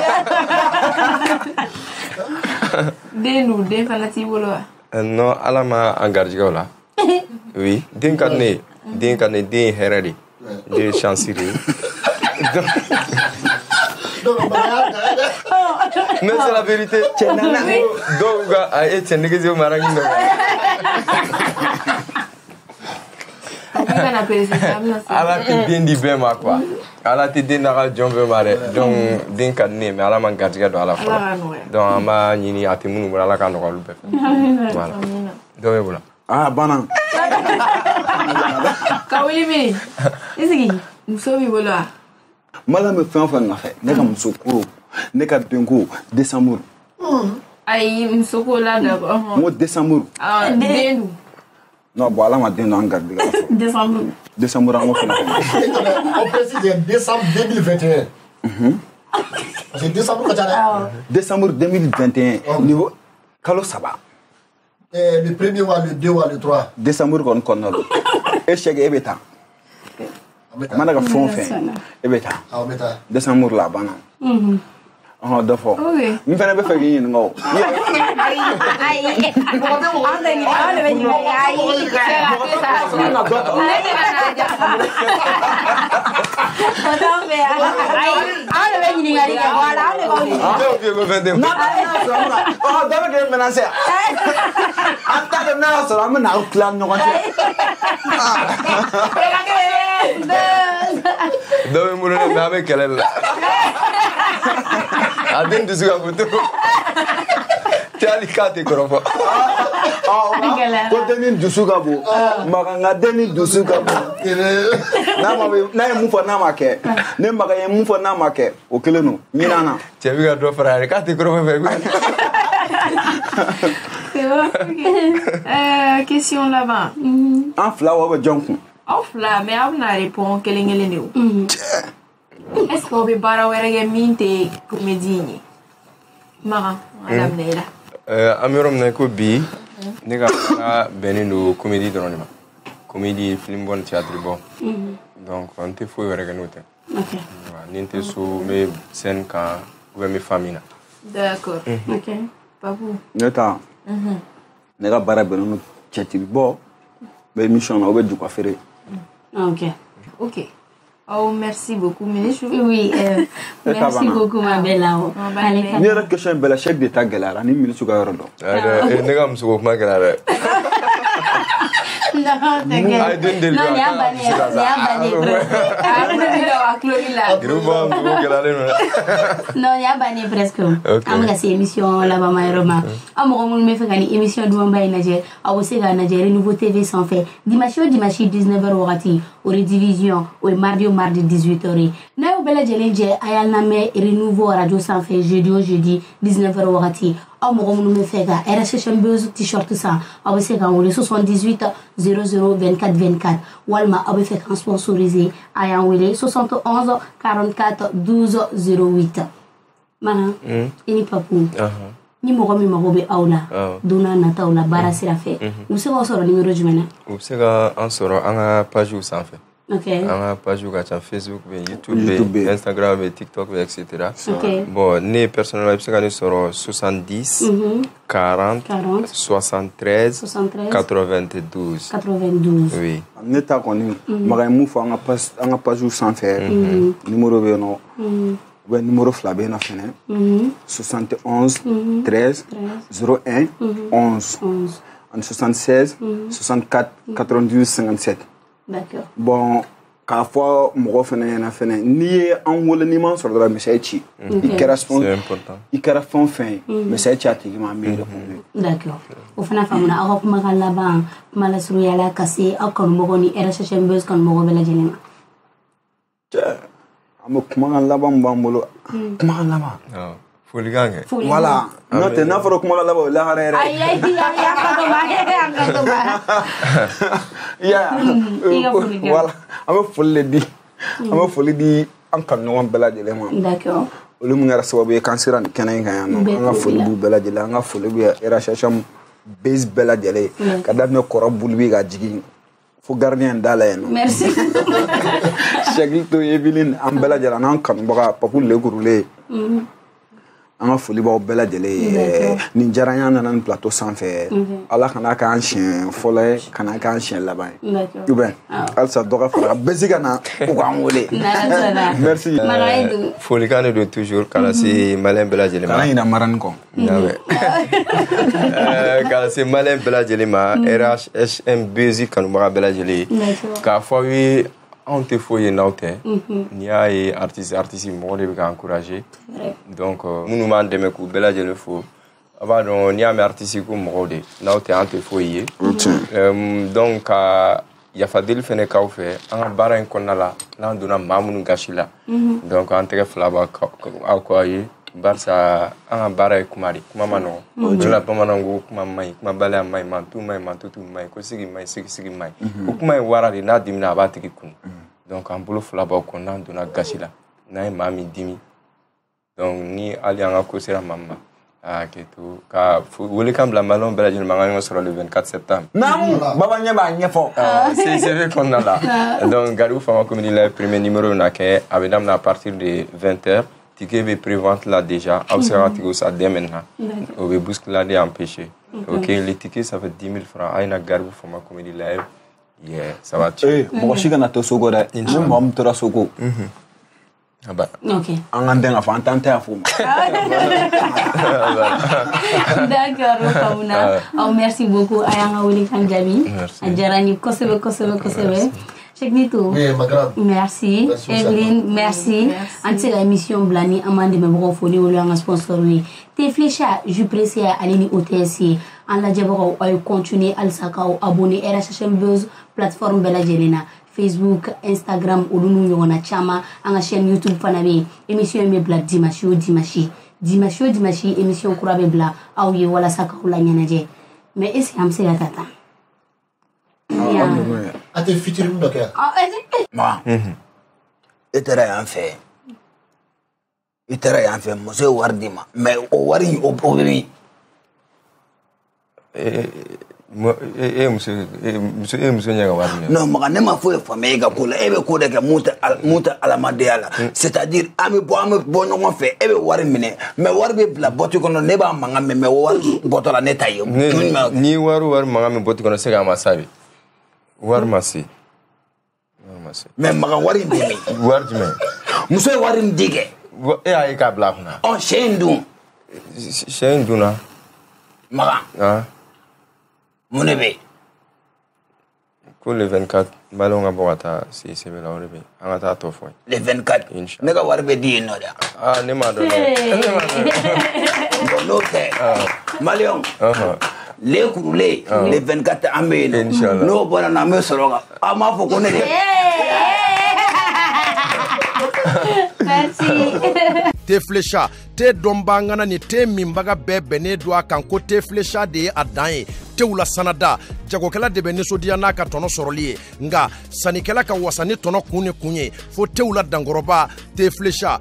Den fana t'i bolo wa? Non, ala ma an garijɛgɛw la. Oui, den ka ne den hɛrɛ de. Den chance de. Mais c'est la vérité. Donc, c'est négocié marangin. Ala ti den di bɛɛ ma quoi. Ala ti den na ka jɔn bɛɛ ma dɛ. Donc den ka di ne mais ala ma garijɛgɛ don ala fɔlɔ. Donc an b'a ɲini a tɛ minnu bolo ala ka nɔgɔya olu bɛɛ fɛ. Voilà. Dɔ bɛ bolo. Ah banna. Ka wuli min. I sigi. Muso b'i bolo wa? Mala me fɛn o fɛn nɔfɛ ne ka muso kuru ne ka denko décembre. Ayi muso ko la d'abord. Mo décembre. Ah den dun. Non bon ala ma den do an garijɛgɛ la fɔ. Décembre an ko fana. On précise décembre 2021. Parce que décembre ka ca dɛ. Décembre 2021 niveau kalo saba. Le premier mois, le 2 mois, le 3. Décembre kɔni kɔnɔna la. E chèque e bɛ taa. Mana ka fɛn o fɛn e bɛ taa. Décembre la a banna. dɔ fɔ n fana bɛ fɛ k'i ɲininka o dɔ bɛ kɛ mɛnɛ se an ta kɛ n'a y'a sɔrɔ an bɛ n'aw tila ɲɔgɔn cɛ dɔ bɛ n bolo dɛ mais an bɛ kɛlɛ de la a den dusu ka bon trop tɛ hali k'a tɛ kɔrɔ fɔ ko denni dusu ka bon makan nka denni dusu ka bon n'a ye mun fɔ n'a ma kɛ ne makan ye mun fɔ n'a ma kɛ o kelen don ɲinan na cɛ bɛ ka dɔ fara yɛrɛ k'a tɛ kɔrɔ fɛ C'est bon, ok. Question là-bas. En fila ou bien jɔn kun? En fila, mais on a répondu kelen-kelen de o. Est-ce qu'on peut bara wɛrɛ kɛ min tɛ comédie ye? Mara, a daminɛ i la. An bɛ yɔrɔ min na i ko bi, ne ka baara bɛnnen don comédie dɔrɔn de ma. Comédie, film bɔ ni théâtre bɔ. Donc n tɛ foyi wɛrɛ kɛ n'o tɛ. Ok. Ni n tɛ so, n bɛ scène kan ou bien n bɛ famille na. D'accord. Ok. Papu. Ne ta. Ne ka baara bɛnnen don cɛtigi bɔ, bɛ émission na o bɛ duguba feere. Ok. Ok. Oh, merci beaucoup, ministre. Oui, merci beaucoup, ma belle. Ni yɛrɛ question bɛɛ la chef d'état gɛlɛyara ni ministre ka yɔrɔ dɔn. Ne ka muso ko kuma gɛlɛya dɛ. Non, t'inquiète. Non, il y a banné. Non, il y a banné presque. On a ces émissions là-bas, Maïroma. On me fait une émission de Mumbai Niger. On va essayer Niger, nouveau TV sans fait. Dimanche 19h wakati. Au redivision, au mardi 18h. Na au bela jelenje ayal na me renouveau radio sans fait jeudi 19h wakati. On me fait ga RSH Mbeuzu t-shirt ça. On va essayer ga 78 00 24 24. Walma on va faire un sponsorisé ayant wele 71 44 12 08. Mana ini papu. Ni mɔgɔ min mago bɛ aw la donna nataw la baara sira fɛ u bɛ se k'aw sɔrɔ numéro jumɛn na u bɛ se ka an sɔrɔ an ka page sanfɛ an ka page ka ca Facebook bɛ YouTube bɛ Instagram bɛ TikTok bɛ etc. Bon ne personnellement i bɛ se ka ne sɔrɔ 70 40 73 92 oui ne ta kɔni maga mun fɔ an ka page sanfɛ numéro bɛ yen nɔ ou bien numéro fila bɛ yen nɔ fɛnɛ 71 13 01 11 ani 76 64 92 57. D'accord. Bon k'a fɔ mɔgɔ fɛnɛ ɲɛna fɛnɛ n'i ye an wele n'i m'an sɔrɔ dɔrɔn message ci i kɛra i kɛra fɛn o fɛn ye message ci a tigi ma an bɛ répondre. D'accord. O fana faamuna aw ka kumakan laban kuma lasuruyala ka se aw kanumɔgɔw ni RSH Mbeuzu kanumɔgɔw bɛɛ lajɛlen ma. An bɛ kumakan laban min b'an bolo kumakan laban. Folikan kɛ. Voilà. N'o tɛ n'a fɔra kumakan laban o ye lahara yɛrɛ. Ayi an ka to ba. Voilà. An bɛ foli le di. An bɛ foli di an kanuɲɔgɔn bɛɛ lajɛlen ma. D'accord. Olu min kɛra sababu ye k'an sera nin kɛnɛ in kan yan nɔ. An ka foli b'u bɛɛ lajɛlen. An ka foli bɛ RSH Mbeuzu bɛɛ lajɛlen. Ka daminɛ kɔrɔ bulubi ka jigin fo gardien da la yen nɔ. Merci. Cheick to Evelyn an bɛɛ lajɛlen n'an kanubaga Papu Lekurulen. An ka foli b'aw bɛɛ lajɛlen ye nin diyara n ye an nana nin plateau sanfɛ ala kana k'an siɲɛ fɔlɔ ye kana k'an siɲɛ laban ye ou bien halisa dɔ ka fara bɛɛ se ka na u k'an wele merci folikan de don toujours kana se maliyɛn bɛɛ lajɛlen ma kana ɲina marani kɔ kana se maliyɛn bɛɛ lajɛlen ma RSH Mbeuzu kanubaga bɛɛ lajɛlen k'a fɔ aw ye anw tɛ foyi ye n'aw tɛ n'i y'a ye artiste mɔgɔ de bɛ ka encourager donc minnu b'an dɛmɛ k'u bɛɛ lajɛlen fo a b'a dɔn n'i y'a mɛn artiste ko mɔgɔw de n'aw tɛ an tɛ foyi ye donc ka yafadeli fɛnɛ k'aw fɛ an ka baara in kɔnɔna la n'an donna maa minnu gasi la donc an tɛgɛ fila b'a aw kɔ a ye barisa an ka baara ye kuma de kuma ma nɔgɔn o de la bamananw ko kuma ma ɲi kuma baliya ma ɲi mantu ma ɲi mantutu ma ɲi ko sigi ma ɲi sigi ma ɲi o kuma ye wara de n'a dimina a b'a tigi kun donc an bolo fila b'aw kɔ n'an donna gasi la n'an ye maa min dimi donc ni hali an ka ko sera maa min ma a kɛ to ka welekan bila maliyɛnw bɛɛ lajɛlen ma an ka ɲɔgɔn sɔrɔ le 24 septembre. Naamu baba ɲɛ b'a ɲɛfɔ. CCV kɔnɔna la donc Garibu Fama Comédie la premier numéro na kɛ a bɛ daminɛ à partir de 20h ticket be prévente là déjà aw sera ticket ça dès maintenant on veut bousculer empêcher OK les tickets ça fait 10 000 francs aina garbu forma comédie live yeah ça va eh mo shi kana to sogo da mo am tora sogo aba OK an anden afa antante afuma d'accord Fauna oh merci beaucoup ayanga wuli kan jabi ajarani kosebe Chegnito. Oui, ma grande. Merci. Evelyn, merci. Ante la émission Blani Amande me brofoni ou l'anga sponsor oui. Te flécha, je presse à alini OTSI. En la diaboro ay continuer al sakao abonner RHM Buzz plateforme Bella Jelena. Facebook, Instagram, Olunu Yona Chama, anga chaîne YouTube Fanabe. Émission me bla Dimashi, émission Kurabe bla. Aouye wala sakao la nyanaje. Mais est-ce que amse la tata? Ate fitirim do kya ma itara yan fe muso wardi ma mais o wari o problème muso nyaga wardi non ma ne ma fo famille ga ko la ebe ko de ka muta alamade ala c'est-à-dire ami bo no fe ebe wari mine mais wari be bla botu kono ne ba manga mais wari botola ne tayo ni waru manga me botu kono se ga ma sabi war masi mais maga wari ndimi war jime muso wari ndige ay ka blafna on shendu na maga munebe ko le 24 balonga bogata si se bela orebe angata to fo le 24 nega warbe di no da ne ma do no te malion les courlés les 24 amé no bona na me soroga ama fo ko ne merci te flécha te dombangana ni te mimbaga bebe ne do akan ko te flécha de adan te wula sanada jagokela de be nisodia na ka tono soroli nga sanikela ka wasani tono kunye fo te wula dangoroba te flécha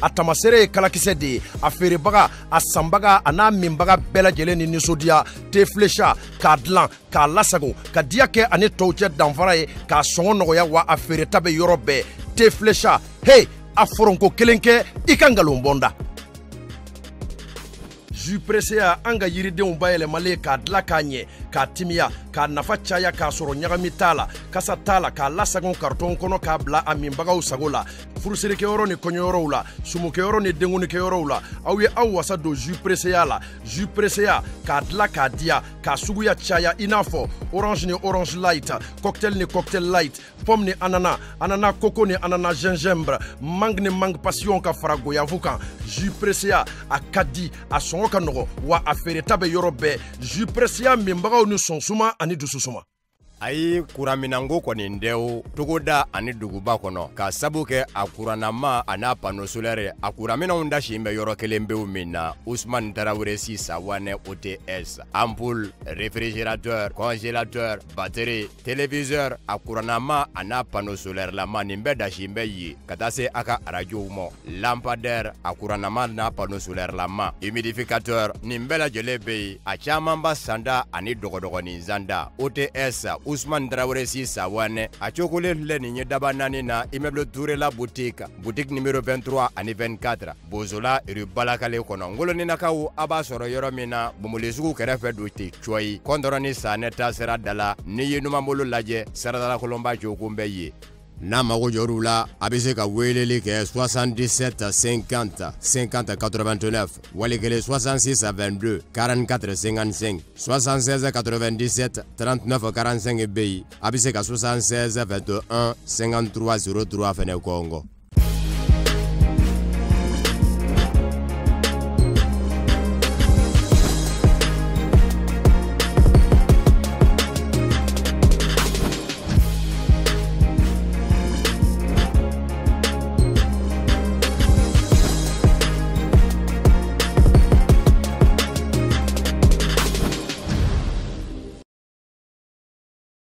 atamasere kala kisedi afere baga asambaga ana mimbaga bela jele ni nisodia te flécha ka dlan ka lasago ka diake ane tawche danfara ka songo noya wa afere tabe yorobe te flécha hey aforonko kelenke ikangalumbonda ju pressé a anga yiridenw bayɛlɛmalen k'a dila k'a ɲɛ k'a timiya k'a nafa caya k'a sɔrɔ ɲagami t'a la kasa t'a la k'a lasagon karton kɔnɔ k'a bila a minbagaw sago la furusirikɛyɔrɔ ni kɔɲɔyɔrɔw la sumukɛyɔrɔ ni denkunikɛyɔrɔw la aw ye aw wasa don ju presseya la ju presseya k'a dila k'a diya k'a suguya caya i n'a fɔ orange ni orange light cocktail ni cocktail light pomme ni anana anana coco ni anana gingembre mangue ni mangue passion ka fara goyavu kan ju presseya a ka di a sɔngɔ ka nɔgɔ wa a feereta bɛ yɔrɔ bɛɛ ju presseya minbagaw ni sɔn suma ani dusu suma ayi kuraminango kɔni ndɛw togoda ani duguba kɔnɔ ka sabu kɛ a kuranama a n'a pano solaire a kuraminanw da sin bɛ yɔrɔ kelen bew min na Ousmane Tarawele si Sawane OTS ampoule réfrigérateur congélateur batterie téléviseur a kuranama a n'a pano solaire lama nin bɛɛ da sin bɛ ye ka taa se a ka radiow ma lampadaire a kuranama n'a pano solaire lama humidificateur nin bɛɛ lajɛlen bɛ ye a caman ba sanda ani dɔgɔdɔgɔnin zanda OTS Ousmane Traoré si Sawane a cokole filɛ nin ye daba naani na immeuble Touré la boutique numéro 23 ani 24 Bozola rue Balakale kɔnɔ ngoloninakaw a b'a sɔrɔ yɔrɔ min na Bomoli sugu kɛrɛfɛ do te coyi kɔndɔrɔni sanɛ ta sera dala ni ye numanbolo lajɛ saradala kolonba jokun bɛ ye n'a mago jɔr'u la a bɛ se ka weleli kɛ 77 50 50 89 wali kelen 66 22 44 55 76 97 39 45 bɛ yen a bɛ se ka 76 21 53 03 fɛnɛ kɔngɔ